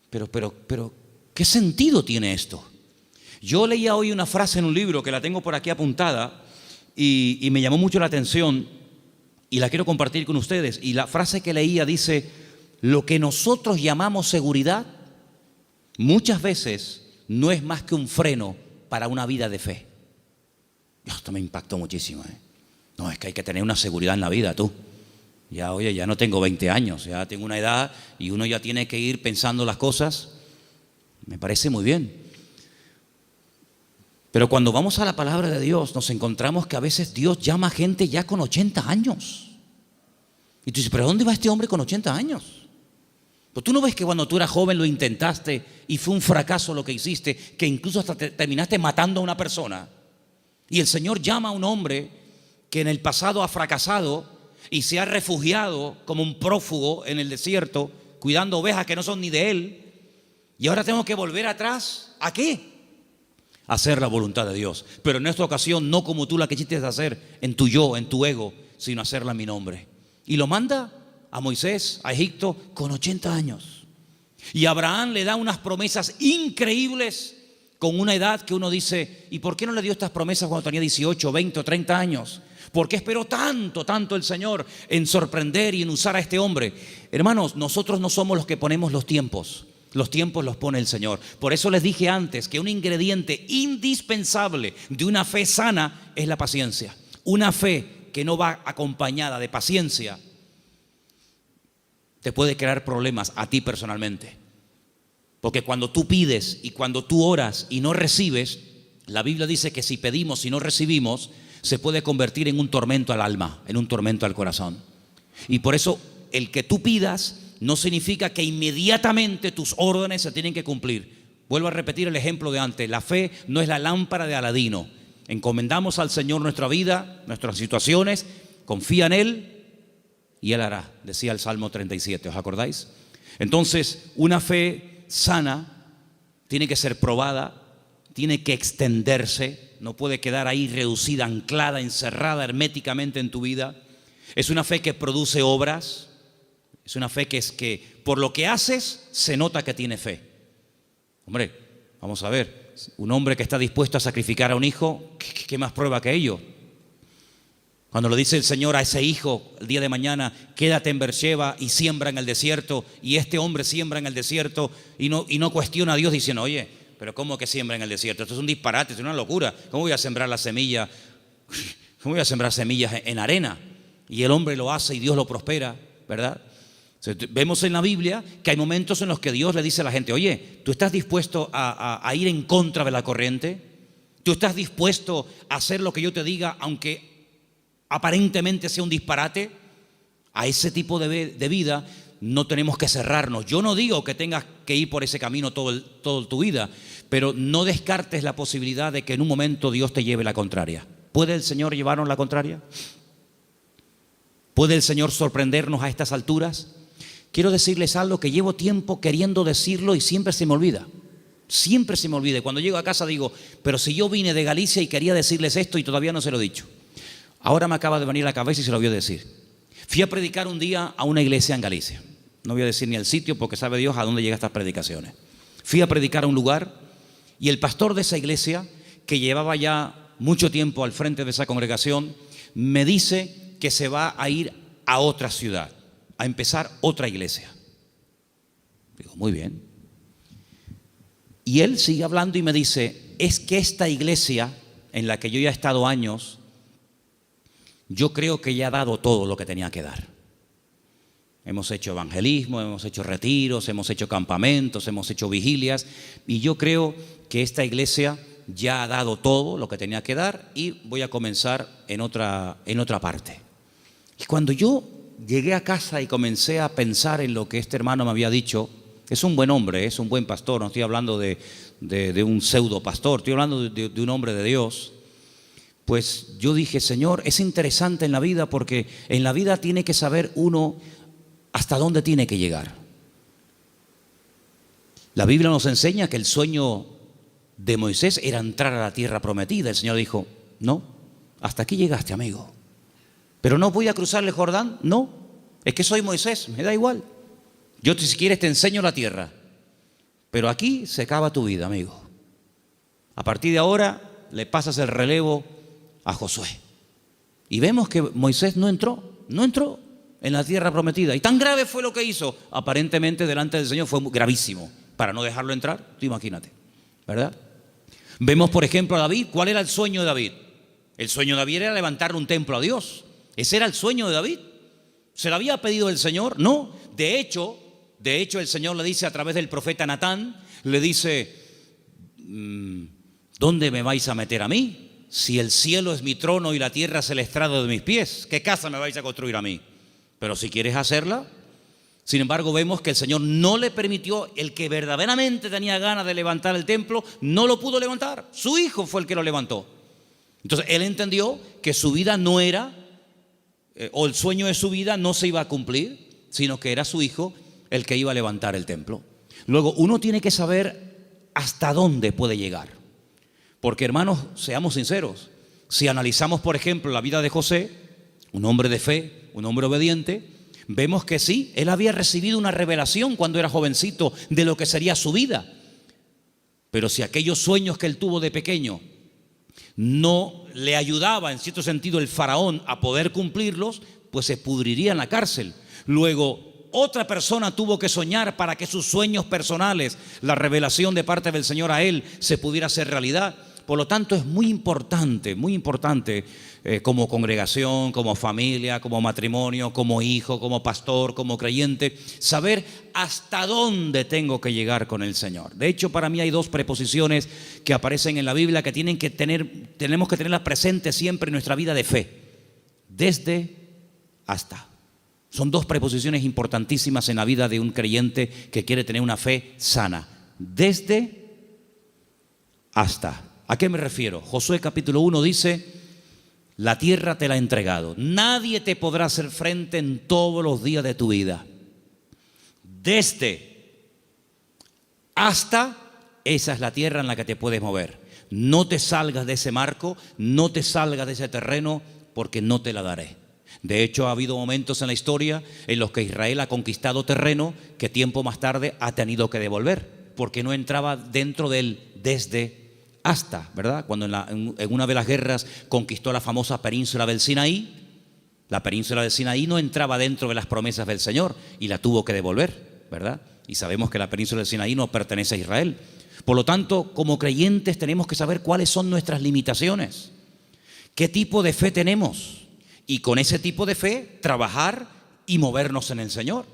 Pero ¿qué sentido tiene esto? Yo leía hoy una frase en un libro que la tengo por aquí apuntada y me llamó mucho la atención y la quiero compartir con ustedes. Y la frase que leía dice: lo que nosotros llamamos seguridad muchas veces no es más que un freno para una vida de fe. Esto me impactó muchísimo. No, es que hay que tener una seguridad en la vida, tú. Ya, oye, ya no tengo 20 años, ya tengo una edad y uno ya tiene que ir pensando las cosas. Me parece muy bien. Pero cuando vamos a la palabra de Dios, nos encontramos que a veces Dios llama a gente ya con 80 años. Y tú dices, ¿pero dónde va este hombre con 80 años? Pues tú no ves que cuando tú eras joven lo intentaste y fue un fracaso lo que hiciste, que incluso hasta terminaste matando a una persona. Y el Señor llama a un hombre que en el pasado ha fracasado y se ha refugiado como un prófugo en el desierto, cuidando ovejas que no son ni de él. Y ahora tengo que volver atrás. ¿A qué? A hacer la voluntad de Dios. Pero en esta ocasión no como tú la quisiste hacer en tu yo, en tu ego, sino hacerla en mi nombre. Y lo manda a Moisés, a Egipto, con 80 años. Y Abraham le da unas promesas increíbles con una edad que uno dice, ¿y por qué no le dio estas promesas cuando tenía 18, 20 o 30 años? ¿Por qué esperó tanto el Señor en sorprender y en usar a este hombre? Hermanos, nosotros no somos los que ponemos los tiempos. Los tiempos los pone el Señor. Por eso les dije antes que un ingrediente indispensable de una fe sana es la paciencia. Una fe que no va acompañada de paciencia te puede crear problemas a ti personalmente. Porque cuando tú pides y cuando tú oras y no recibes, la Biblia dice que si pedimos y no recibimos, se puede convertir en un tormento al alma, en un tormento al corazón. Y por eso el que tú pidas no significa que inmediatamente tus órdenes se tienen que cumplir. Vuelvo a repetir el ejemplo de antes. La fe no es la lámpara de Aladino. Encomendamos al Señor nuestra vida, nuestras situaciones, confía en Él y Él hará, decía el Salmo 37, ¿os acordáis? Entonces, una fe sana tiene que ser probada, tiene que extenderse, no puede quedar ahí reducida, anclada, encerrada herméticamente en tu vida. Es una fe que produce obras, es una fe que es que por lo que haces se nota que tiene fe. Hombre, vamos a ver, un hombre que está dispuesto a sacrificar a un hijo, ¿qué más prueba que ello? Cuando lo dice el Señor a ese hijo el día de mañana, quédate en Beersheba y siembra en el desierto, y este hombre siembra en el desierto y no cuestiona a Dios diciendo, oye, pero ¿cómo que siembra en el desierto? Esto es un disparate, es una locura. ¿Cómo voy a sembrar la semilla? ¿Cómo voy a sembrar semillas en arena? Y el hombre lo hace y Dios lo prospera, ¿verdad? Vemos en la Biblia que hay momentos en los que Dios le dice a la gente, oye, ¿tú estás dispuesto a ir en contra de la corriente? ¿Tú estás dispuesto a hacer lo que yo te diga aunque aparentemente sea un disparate? A ese tipo de vida no tenemos que cerrarnos. Yo no digo que tengas que ir por ese camino toda tu vida, pero no descartes la posibilidad de que en un momento Dios te lleve la contraria. ¿Puede el Señor llevarnos la contraria? ¿Puede el Señor sorprendernos a estas alturas? Quiero decirles algo que llevo tiempo queriendo decirlo y siempre se me olvida. Siempre se me olvida. Y cuando llego a casa digo, pero si yo vine de Galicia y quería decirles esto y todavía no se lo he dicho. Ahora me acaba de venir a la cabeza y se lo voy a decir. Fui a predicar un día a una iglesia en Galicia. No voy a decir ni el sitio porque sabe Dios a dónde llegan estas predicaciones. Fui a predicar a un lugar y el pastor de esa iglesia, que llevaba ya mucho tiempo al frente de esa congregación, me dice que se va a ir a otra ciudad, a empezar otra iglesia. Digo, muy bien. Y él sigue hablando y me dice, es que esta iglesia en la que yo ya he estado años, yo creo que ya ha dado todo lo que tenía que dar. Hemos hecho evangelismo, hemos hecho retiros, hemos hecho campamentos, hemos hecho vigilias, y yo creo que esta iglesia ya ha dado todo lo que tenía que dar, y voy a comenzar en otra parte. Y cuando yo llegué a casa y comencé a pensar en lo que este hermano me había dicho, es un buen hombre, es un buen pastor, no estoy hablando de un pseudo pastor, estoy hablando de un hombre de Dios. Pues yo dije, Señor, es interesante en la vida, porque en la vida tiene que saber uno hasta dónde tiene que llegar. La Biblia nos enseña que el sueño de Moisés era entrar a la tierra prometida. El Señor dijo, no, hasta aquí llegaste, amigo. Pero no voy a cruzar el Jordán, no, es que soy Moisés, me da igual. Yo si quieres te enseño la tierra, pero aquí se acaba tu vida, amigo. A partir de ahora le pasas el relevo a Josué. Y vemos que Moisés no entró en la tierra prometida. Y tan grave fue lo que hizo, aparentemente delante del Señor fue gravísimo, para no dejarlo entrar, tú imagínate, ¿verdad? Vemos por ejemplo a David. ¿Cuál era el sueño de David? El sueño de David era levantar un templo a Dios. Ese era el sueño de David. ¿Se lo había pedido el Señor? No. De hecho el Señor le dice a través del profeta Natán, le dice, ¿dónde me vais a meter a mí? Si el cielo es mi trono y la tierra es el estrado de mis pies, ¿qué casa me vais a construir a mí? Pero si quieres hacerla. Sin embargo, vemos que el Señor no le permitió. El que verdaderamente tenía ganas de levantar el templo no lo pudo levantar. Su hijo fue el que lo levantó. Entonces él entendió que su vida no era, o el sueño de su vida no se iba a cumplir, sino que era su hijo el que iba a levantar el templo. Luego, uno tiene que saber hasta dónde puede llegar. Porque, hermanos, seamos sinceros, si analizamos, por ejemplo, la vida de José, un hombre de fe, un hombre obediente, vemos que sí, él había recibido una revelación cuando era jovencito de lo que sería su vida. Pero si aquellos sueños que él tuvo de pequeño no le ayudaba, en cierto sentido, el faraón a poder cumplirlos, pues se pudriría en la cárcel. Luego, otra persona tuvo que soñar para que sus sueños personales, la revelación de parte del Señor a él, se pudiera hacer realidad. Por lo tanto, es muy importante como congregación, como familia, como matrimonio, como hijo, como pastor, como creyente, saber hasta dónde tengo que llegar con el Señor. De hecho, para mí hay dos preposiciones que aparecen en la Biblia que tenemos que tenerlas presentes siempre en nuestra vida de fe. Desde, hasta. Son dos preposiciones importantísimas en la vida de un creyente que quiere tener una fe sana. Desde, hasta. ¿A qué me refiero? Josué capítulo 1 dice, la tierra te la he entregado. Nadie te podrá hacer frente en todos los días de tu vida. Desde, hasta, esa es la tierra en la que te puedes mover. No te salgas de ese marco, no te salgas de ese terreno, porque no te la daré. De hecho, ha habido momentos en la historia en los que Israel ha conquistado terreno que tiempo más tarde ha tenido que devolver, porque no entraba dentro del desde hasta, ¿verdad? Cuando en una de las guerras conquistó la famosa península del Sinaí, la península del Sinaí no entraba dentro de las promesas del Señor y la tuvo que devolver, ¿verdad? Y sabemos que la península del Sinaí no pertenece a Israel. Por lo tanto, como creyentes tenemos que saber cuáles son nuestras limitaciones, qué tipo de fe tenemos, y con ese tipo de fe trabajar y movernos en el Señor.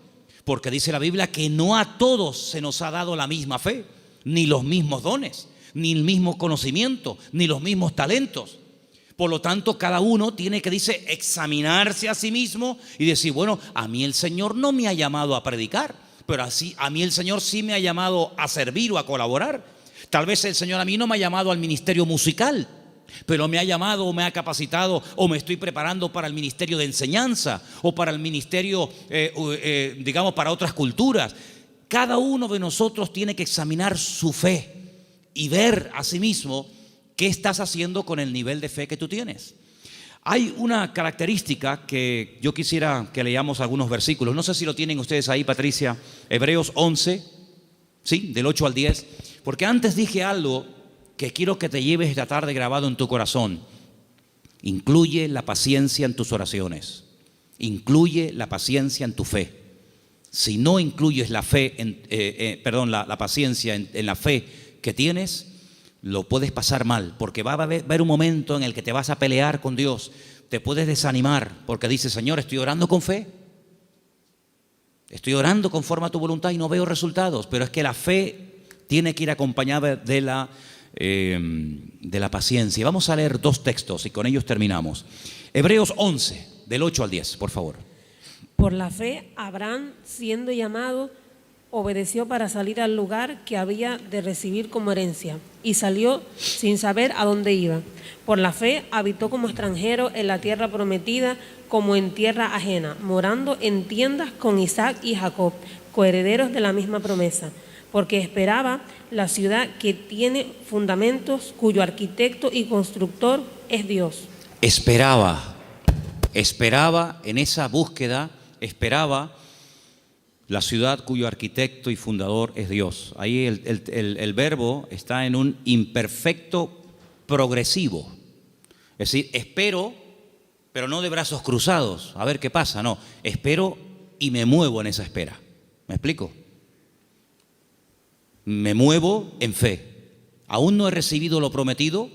Porque dice la Biblia que no a todos se nos ha dado la misma fe, ni los mismos dones, ni el mismo conocimiento, ni los mismos talentos. Por lo tanto, cada uno tiene que, dice, examinarse a sí mismo y decir, bueno, a mí el Señor no me ha llamado a predicar, pero así a mí el Señor sí me ha llamado a servir o a colaborar. Tal vez el Señor a mí no me ha llamado al ministerio musical, pero me ha llamado o me ha capacitado o me estoy preparando para el ministerio de enseñanza o para el ministerio, digamos, para otras culturas. Cada uno de nosotros tiene que examinar su fe y ver a sí mismo qué estás haciendo con el nivel de fe que tú tienes. Hay una característica que yo quisiera que leamos algunos versículos. No sé si lo tienen ustedes ahí, Patricia. Hebreos 11, ¿sí? Del 8 al 10. Porque antes dije algo que quiero que te lleves esta tarde grabado en tu corazón. Incluye la paciencia en tus oraciones. Incluye la paciencia en tu fe. Si no incluyes la fe, la paciencia en la fe que tienes, lo puedes pasar mal, porque va a haber un momento en el que te vas a pelear con Dios, te puedes desanimar, porque dices, Señor, estoy orando con fe, Estoy orando conforme a tu voluntad y no veo resultados, pero es que la fe tiene que ir acompañada de la paciencia. Vamos a leer 2 textos y con ellos terminamos. Hebreos 11, del 8 al 10, por favor. Por la fe, Abraham, siendo llamado, obedeció para salir al lugar que había de recibir como herencia, y salió sin saber a dónde iba. Por la fe, habitó como extranjero en la tierra prometida, como en tierra ajena, morando en tiendas con Isaac y Jacob, coherederos de la misma promesa, porque esperaba la ciudad que tiene fundamentos, cuyo arquitecto y constructor es Dios. Esperaba en esa búsqueda, esperaba la ciudad cuyo arquitecto y fundador es Dios. Ahí el verbo está en un imperfecto progresivo. Es decir, espero, pero no de brazos cruzados, a ver qué pasa. No, espero y me muevo en esa espera. ¿Me explico? Me muevo en fe. Aún no he recibido lo prometido.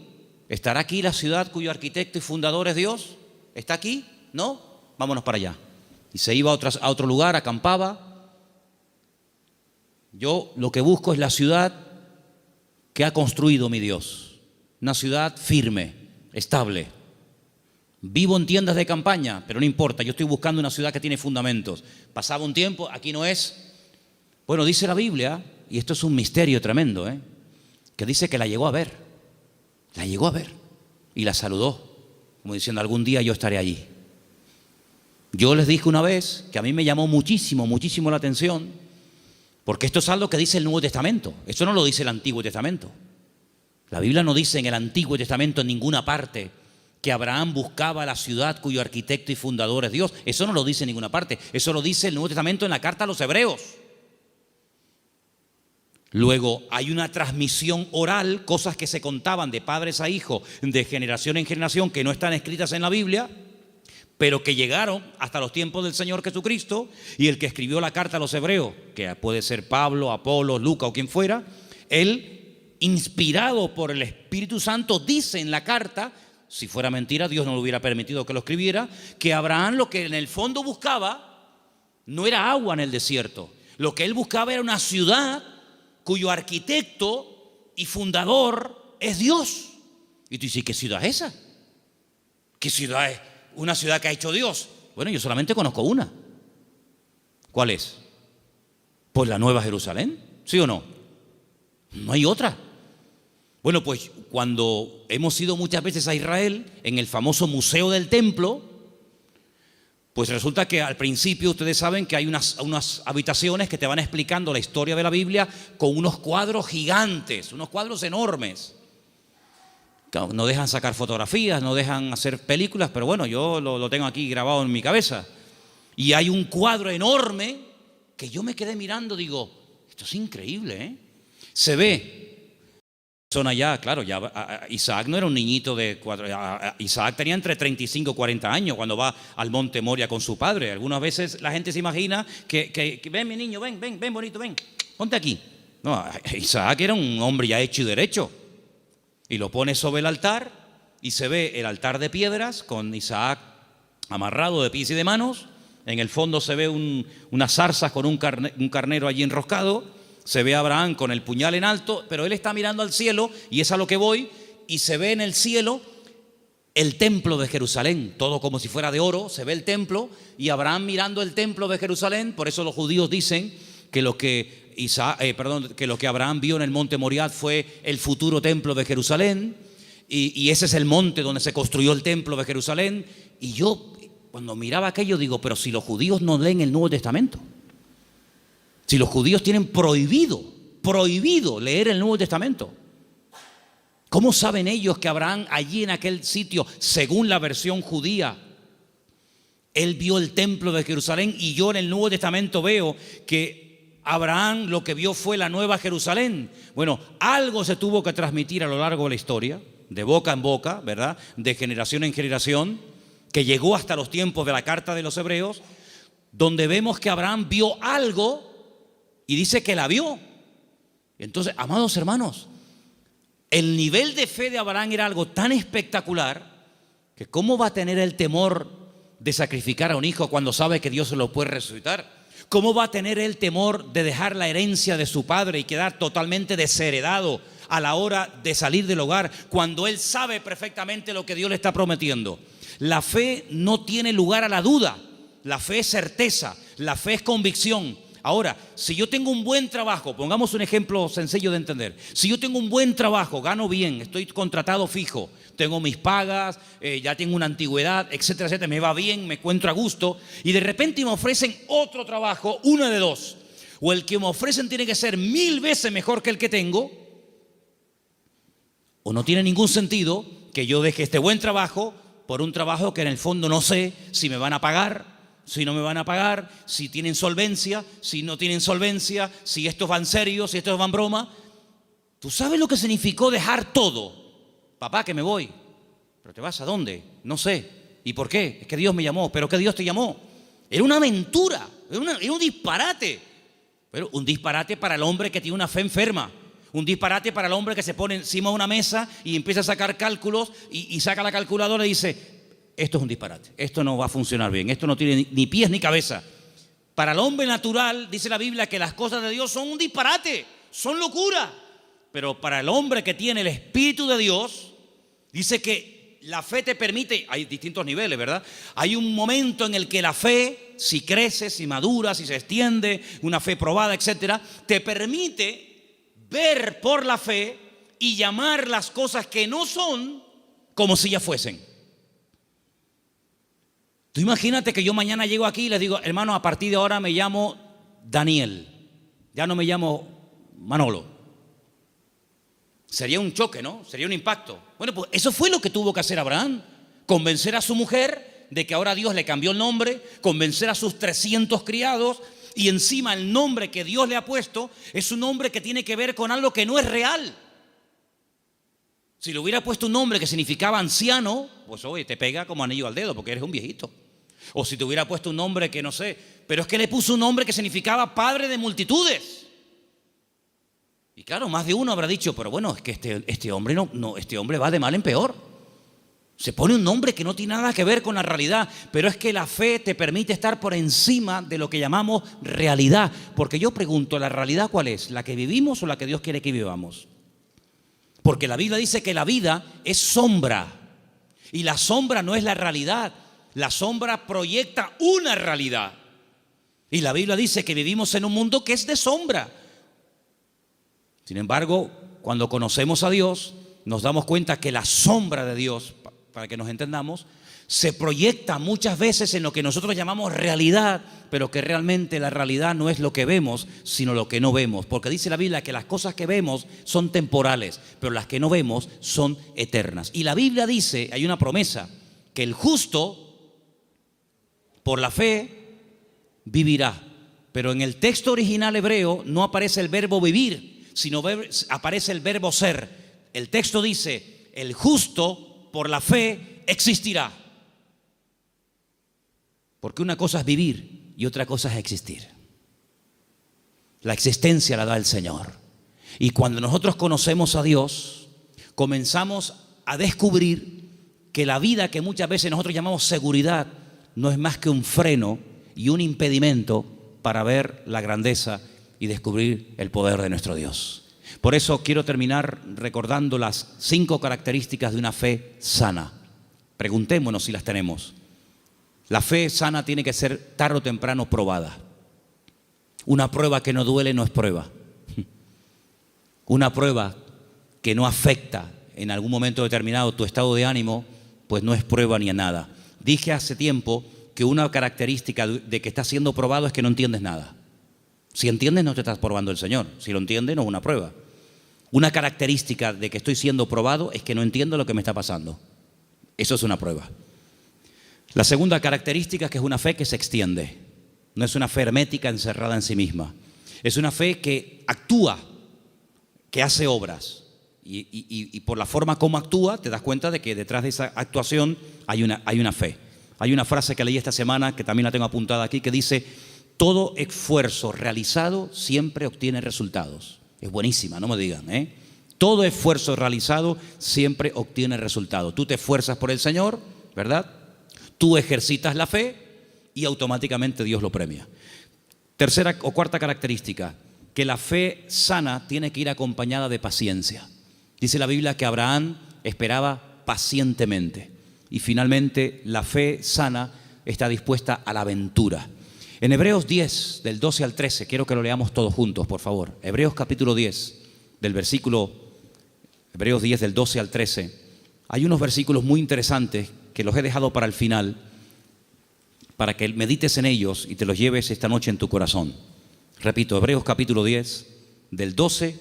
¿Estará aquí la ciudad cuyo arquitecto y fundador es Dios? ¿Está aquí? ¿No? Vámonos para allá. Y se iba a otro lugar, acampaba. Yo lo que busco es la ciudad que ha construido mi Dios. Una ciudad firme, estable. Vivo en tiendas de campaña, pero no importa, yo estoy buscando una ciudad que tiene fundamentos. Pasaba un tiempo, aquí no es. Bueno, dice la Biblia, y esto es un misterio tremendo, que dice que la llegó a ver. La llegó a ver y la saludó, como diciendo, algún día yo estaré allí. Yo les dije una vez que a mí me llamó muchísimo la atención, porque esto es algo que dice el Nuevo Testamento. Esto no lo dice el Antiguo Testamento. La Biblia no dice en el Antiguo Testamento en ninguna parte que Abraham buscaba la ciudad cuyo arquitecto y fundador es Dios. Eso no lo dice en ninguna parte. Eso lo dice el Nuevo Testamento en la carta a los Hebreos. Luego hay una transmisión oral, cosas que se contaban de padres a hijos, de generación en generación, que no están escritas en la Biblia, pero que llegaron hasta los tiempos del Señor Jesucristo, y el que escribió la carta a los Hebreos, que puede ser Pablo, Apolo, Lucas o quien fuera, él, inspirado por el Espíritu Santo, dice en la carta, si fuera mentira, Dios no le hubiera permitido que lo escribiera, que Abraham lo que en el fondo buscaba no era agua en el desierto. Lo que él buscaba era una ciudad cuyo arquitecto y fundador es Dios. Y tú dices, ¿qué ciudad es esa? ¿Qué ciudad es? Una ciudad que ha hecho Dios. Bueno, yo solamente conozco una. ¿Cuál es? Pues la Nueva Jerusalén, ¿sí o no? No hay otra. Bueno, pues cuando hemos ido muchas veces a Israel, en el famoso Museo del Templo, pues resulta que al principio ustedes saben que hay unas habitaciones que te van explicando la historia de la Biblia con unos cuadros gigantes, unos cuadros enormes. No dejan sacar fotografías, no dejan hacer películas, pero bueno, yo lo tengo aquí grabado en mi cabeza. Y hay un cuadro enorme que yo me quedé mirando, digo, esto es increíble, Se ve. Son allá, claro, ya Isaac no era un niñito de 4, Isaac tenía entre 35 y 40 años cuando va al monte Moria con su padre. Algunas veces la gente se imagina que ven mi niño, ven bonito, ven, ponte aquí. No, Isaac era un hombre ya hecho y derecho. Y lo pone sobre el altar y se ve el altar de piedras con Isaac amarrado de pies y de manos. En el fondo se ve unas zarzas con un carnero allí enroscado. Se ve a Abraham con el puñal en alto, pero él está mirando al cielo, y es a lo que voy, y se ve en el cielo el templo de Jerusalén, todo como si fuera de oro, se ve el templo, y Abraham mirando el templo de Jerusalén. Por eso los judíos dicen que lo que Abraham vio en el monte Moriah fue el futuro templo de Jerusalén, y ese es el monte donde se construyó el templo de Jerusalén. Y yo, cuando miraba aquello, digo, pero si los judíos no leen el Nuevo Testamento, si los judíos tienen prohibido leer el Nuevo Testamento, ¿cómo saben ellos que Abraham allí en aquel sitio, según la versión judía, él vio el templo de Jerusalén? Y yo en el Nuevo Testamento veo que Abraham lo que vio fue la Nueva Jerusalén. Bueno, algo se tuvo que transmitir a lo largo de la historia, de boca en boca, ¿verdad? De generación en generación, que llegó hasta los tiempos de la carta de los Hebreos, donde vemos que Abraham vio algo. Y dice que la vio. Entonces, amados hermanos, el nivel de fe de Abraham era algo tan espectacular que ¿cómo va a tener el temor de sacrificar a un hijo cuando sabe que Dios se lo puede resucitar? ¿cómo va a tener él temor de dejar la herencia de su padre y quedar totalmente desheredado a la hora de salir del hogar cuando él sabe perfectamente lo que Dios le está prometiendo? La fe no tiene lugar a la duda. La fe es certeza, la fe es convicción. Ahora, si yo tengo un buen trabajo, pongamos un ejemplo sencillo de entender. Si yo tengo un buen trabajo, gano bien, estoy contratado fijo, tengo mis pagas, ya tengo una antigüedad, etcétera, etcétera, me va bien, me encuentro a gusto, y de repente me ofrecen otro trabajo, una de dos. O el que me ofrecen tiene que ser 1000 veces mejor que el que tengo, o no tiene ningún sentido que yo deje este buen trabajo por un trabajo que en el fondo no sé si me van a pagar, si no me van a pagar, si tienen solvencia, si no tienen solvencia, si estos van serios, si estos van broma. ¿Tú sabes lo que significó dejar todo? Papá, que me voy. ¿Pero te vas a dónde? No sé. ¿Y por qué? Es que Dios me llamó. ¿Pero qué Dios te llamó? Era una aventura, era un disparate. Pero un disparate para el hombre que tiene una fe enferma. Un disparate para el hombre que se pone encima de una mesa y empieza a sacar cálculos y saca la calculadora y dice: esto es un disparate, esto no va a funcionar bien, esto no tiene ni pies ni cabeza. Para el hombre natural, dice la Biblia, que las cosas de Dios son un disparate, son locura. Pero para el hombre que tiene el Espíritu de Dios, dice que la fe te permite, hay distintos niveles, ¿verdad? Hay un momento en el que la fe, si crece, si madura, si se extiende, una fe probada, etcétera, te permite ver por la fe y llamar las cosas que no son como si ya fuesen. Tú imagínate que yo mañana llego aquí y les digo: hermano, a partir de ahora me llamo Daniel, ya no me llamo Manolo. Sería un choque, ¿no? Sería un impacto. Bueno, pues eso fue lo que tuvo que hacer Abraham: convencer a su mujer de que ahora Dios le cambió el nombre, convencer a sus 300 criados, y encima el nombre que Dios le ha puesto es un nombre que tiene que ver con algo que no es real. Si le hubiera puesto un nombre que significaba anciano, pues oye, te pega como anillo al dedo porque eres un viejito. O si te hubiera puesto un nombre que no sé, pero es que le puso un nombre que significaba padre de multitudes. Y claro, más de uno habrá dicho: pero bueno, es que este hombre este hombre va de mal en peor. Se pone un nombre que no tiene nada que ver con la realidad, pero es que la fe te permite estar por encima de lo que llamamos realidad. Porque yo pregunto, ¿la realidad cuál es? ¿La que vivimos o la que Dios quiere que vivamos? Porque la Biblia dice que la vida es sombra, y la sombra no es la realidad. La sombra proyecta una realidad, y la Biblia dice que vivimos en un mundo que es de sombra. Sin embargo, cuando conocemos a Dios, nos damos cuenta que la sombra de Dios, para que nos entendamos, se proyecta muchas veces en lo que nosotros llamamos realidad, pero que realmente la realidad no es lo que vemos, sino lo que no vemos. Porque dice la Biblia que las cosas que vemos son temporales, pero las que no vemos son eternas. Y la Biblia dice, hay una promesa, que el justo por la fe vivirá. Pero en el texto original hebreo no aparece el verbo vivir, sino aparece el verbo ser. El texto dice: el justo por la fe existirá. Porque una cosa es vivir y otra cosa es existir. La existencia la da el Señor. Y cuando nosotros conocemos a Dios, comenzamos a descubrir que la vida que muchas veces nosotros llamamos seguridad no es más que un freno y un impedimento para ver la grandeza y descubrir el poder de nuestro Dios. Por eso quiero terminar recordando las 5 características de una fe sana. Preguntémonos si las tenemos. La fe sana tiene que ser tarde o temprano probada. Una prueba que no duele no es prueba. Una prueba que no afecta en algún momento determinado tu estado de ánimo, pues no es prueba ni a nada. Dije hace tiempo que una característica de que estás siendo probado es que no entiendes nada. Si entiendes, no te estás probando el Señor. Si lo entiendes, no es una prueba. Una característica de que estoy siendo probado es que no entiendo lo que me está pasando. Eso es una prueba. La segunda característica es que es una fe que se extiende. No es una fe hermética encerrada en sí misma. Es una fe que actúa, que hace obras. Y por la forma como actúa, te das cuenta de que detrás de esa actuación hay una fe. Hay una frase que leí esta semana, que también la tengo apuntada aquí, que dice: todo esfuerzo realizado siempre obtiene resultados. Es buenísima, no me digan, ¿eh? Todo esfuerzo realizado siempre obtiene resultados. Tú te esfuerzas por el Señor, ¿verdad? Tú ejercitas la fe y automáticamente Dios lo premia. Tercera o cuarta característica, que la fe sana tiene que ir acompañada de paciencia. Dice la Biblia que Abraham esperaba pacientemente. Y finalmente, la fe sana está dispuesta a la aventura. En Hebreos 10, del 12 al 13, quiero que lo leamos todos juntos, por favor. Hebreos capítulo 10, Hebreos 10, del 12 al 13. Hay unos versículos muy interesantes que los he dejado para el final, para que medites en ellos y te los lleves esta noche en tu corazón. Repito, Hebreos capítulo 10, del 12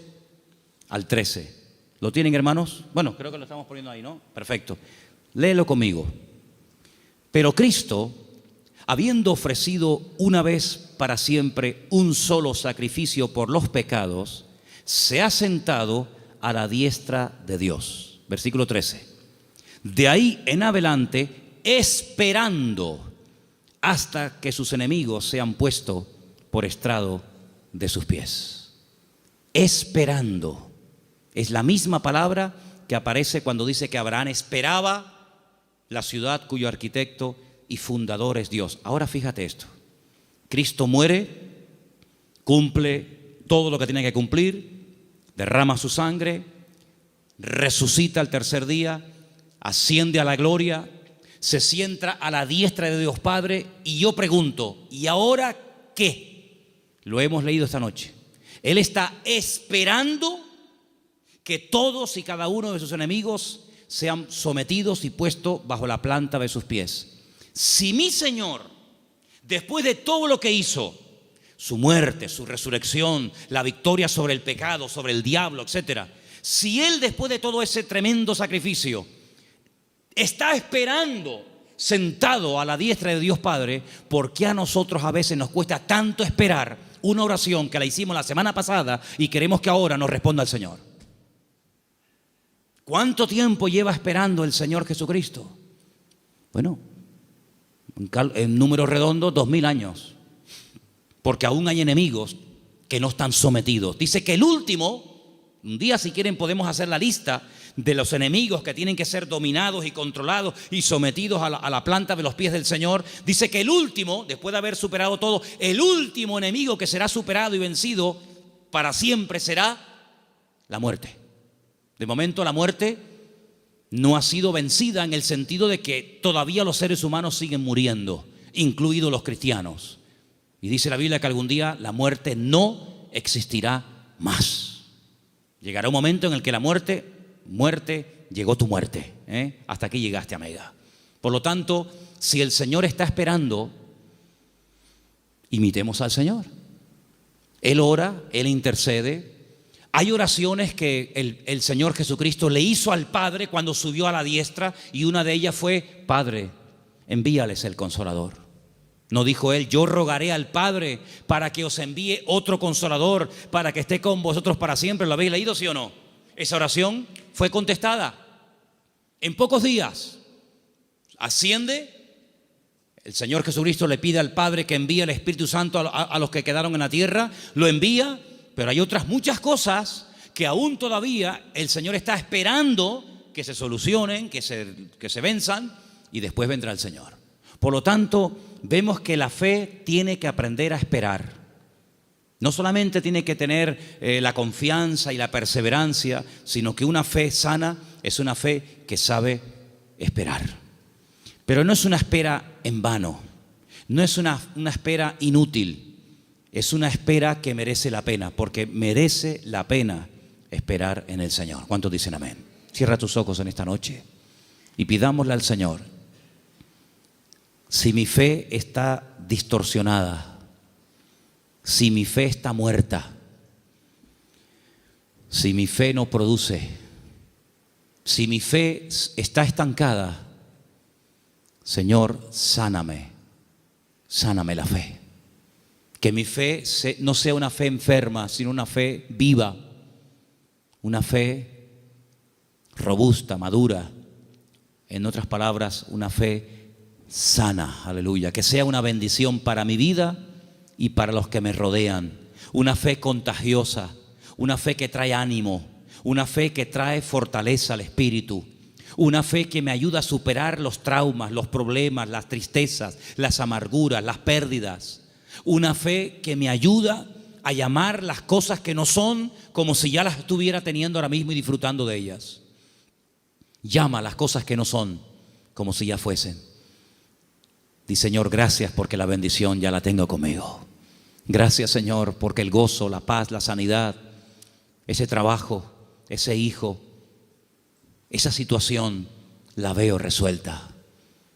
al 13. ¿Lo tienen, hermanos? Bueno, creo que lo estamos poniendo ahí, ¿no? Perfecto. Léelo conmigo. Pero Cristo, habiendo ofrecido una vez para siempre un solo sacrificio por los pecados, se ha sentado a la diestra de Dios. Versículo 13. De ahí en adelante, esperando hasta que sus enemigos sean puestos por estrado de sus pies. Esperando. Es la misma palabra que aparece cuando dice que Abraham esperaba la ciudad cuyo arquitecto y fundador es Dios. Ahora fíjate esto. Cristo muere, cumple todo lo que tiene que cumplir, derrama su sangre, resucita al tercer día, asciende a la gloria, se sienta a la diestra de Dios Padre. Y yo pregunto, ¿y ahora qué? Lo hemos leído esta noche. Él está esperando que todos y cada uno de sus enemigos sean sometidos y puestos bajo la planta de sus pies. Si mi Señor, después de todo lo que hizo, su muerte, su resurrección, la victoria sobre el pecado, sobre el diablo, etcétera, si Él, después de todo ese tremendo sacrificio, está esperando sentado a la diestra de Dios Padre, ¿por qué a nosotros a veces nos cuesta tanto esperar una oración que la hicimos la semana pasada y queremos que ahora nos responda el Señor? ¿Cuánto tiempo lleva esperando el Señor Jesucristo? Bueno, en número redondo, 2000 años. Porque aún hay enemigos que no están sometidos. Dice que el último, un día si quieren podemos hacer la lista de los enemigos que tienen que ser dominados y controlados y sometidos a la planta de los pies del Señor. Dice que el último, después de haber superado todo, el último enemigo que será superado y vencido para siempre será la muerte. De momento la muerte no ha sido vencida en el sentido de que todavía los seres humanos siguen muriendo, incluidos los cristianos. Y dice la Biblia que algún día la muerte no existirá más. Llegará un momento en el que la muerte, llegó tu muerte, hasta aquí llegaste, amiga. Por lo tanto, si el Señor está esperando, imitemos al Señor. Él ora, Él intercede. Hay oraciones que el Señor Jesucristo le hizo al Padre cuando subió a la diestra, y una de ellas fue: Padre, envíales el Consolador. No dijo Él: yo rogaré al Padre para que os envíe otro Consolador, para que esté con vosotros para siempre. ¿Lo habéis leído, sí o no? Esa oración fue contestada en pocos días. Asciende, el Señor Jesucristo le pide al Padre que envíe el Espíritu Santo a los que quedaron en la tierra, lo envía. Pero hay otras muchas cosas que aún todavía el Señor está esperando que se solucionen, que se venzan, y después vendrá el Señor. Por lo tanto, vemos que la fe tiene que aprender a esperar. No solamente tiene que tener la confianza y la perseverancia, sino que una fe sana es una fe que sabe esperar. Pero no es una espera en vano, no es una espera inútil. Es una espera que merece la pena, porque merece la pena esperar en el Señor. ¿Cuántos dicen amén? Cierra tus ojos en esta noche y pidámosle al Señor: si mi fe está distorsionada, si mi fe está muerta, si mi fe no produce, si mi fe está estancada, Señor, sáname la fe. Que mi fe no sea una fe enferma, sino una fe viva, una fe robusta, madura. En otras palabras, una fe sana, aleluya. Que sea una bendición para mi vida y para los que me rodean. Una fe contagiosa, una fe que trae ánimo, una fe que trae fortaleza al espíritu. Una fe que me ayuda a superar los traumas, los problemas, las tristezas, las amarguras, las pérdidas. Una fe que me ayuda a llamar las cosas que no son como si ya las estuviera teniendo ahora mismo y disfrutando de ellas. Llama las cosas que no son como si ya fuesen. Di, Señor, gracias porque la bendición ya la tengo conmigo. Gracias, Señor, porque el gozo, la paz, la sanidad, ese trabajo, ese hijo, esa situación la veo resuelta.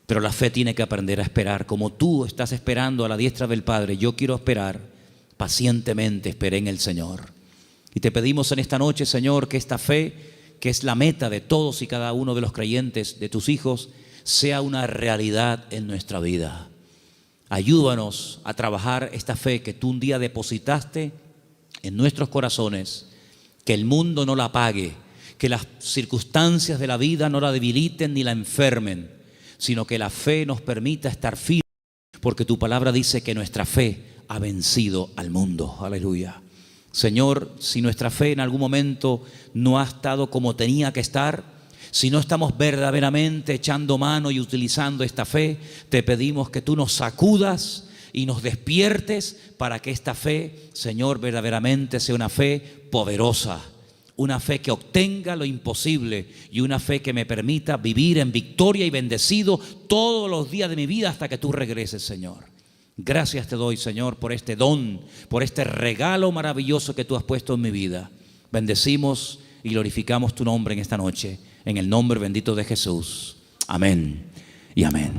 Pero la fe tiene que aprender a esperar. Como tú estás esperando a la diestra del Padre, yo quiero esperar pacientemente, esperé en el Señor. Y te pedimos en esta noche, Señor, que esta fe, que es la meta de todos y cada uno de los creyentes, de tus hijos, sea una realidad en nuestra vida. Ayúdanos a trabajar esta fe que tú un día depositaste en nuestros corazones, que el mundo no la apague, que las circunstancias de la vida no la debiliten ni la enfermen, sino que la fe nos permita estar firmes, porque tu palabra dice que nuestra fe ha vencido al mundo. Aleluya. Señor, si nuestra fe en algún momento no ha estado como tenía que estar, si no estamos verdaderamente echando mano y utilizando esta fe, te pedimos que tú nos sacudas y nos despiertes para que esta fe, Señor, verdaderamente sea una fe poderosa, una fe que obtenga lo imposible y una fe que me permita vivir en victoria y bendecido todos los días de mi vida hasta que tú regreses, Señor. Gracias te doy, Señor, por este don, por este regalo maravilloso que tú has puesto en mi vida. Bendecimos y glorificamos tu nombre en esta noche, en el nombre bendito de Jesús. Amén y amén.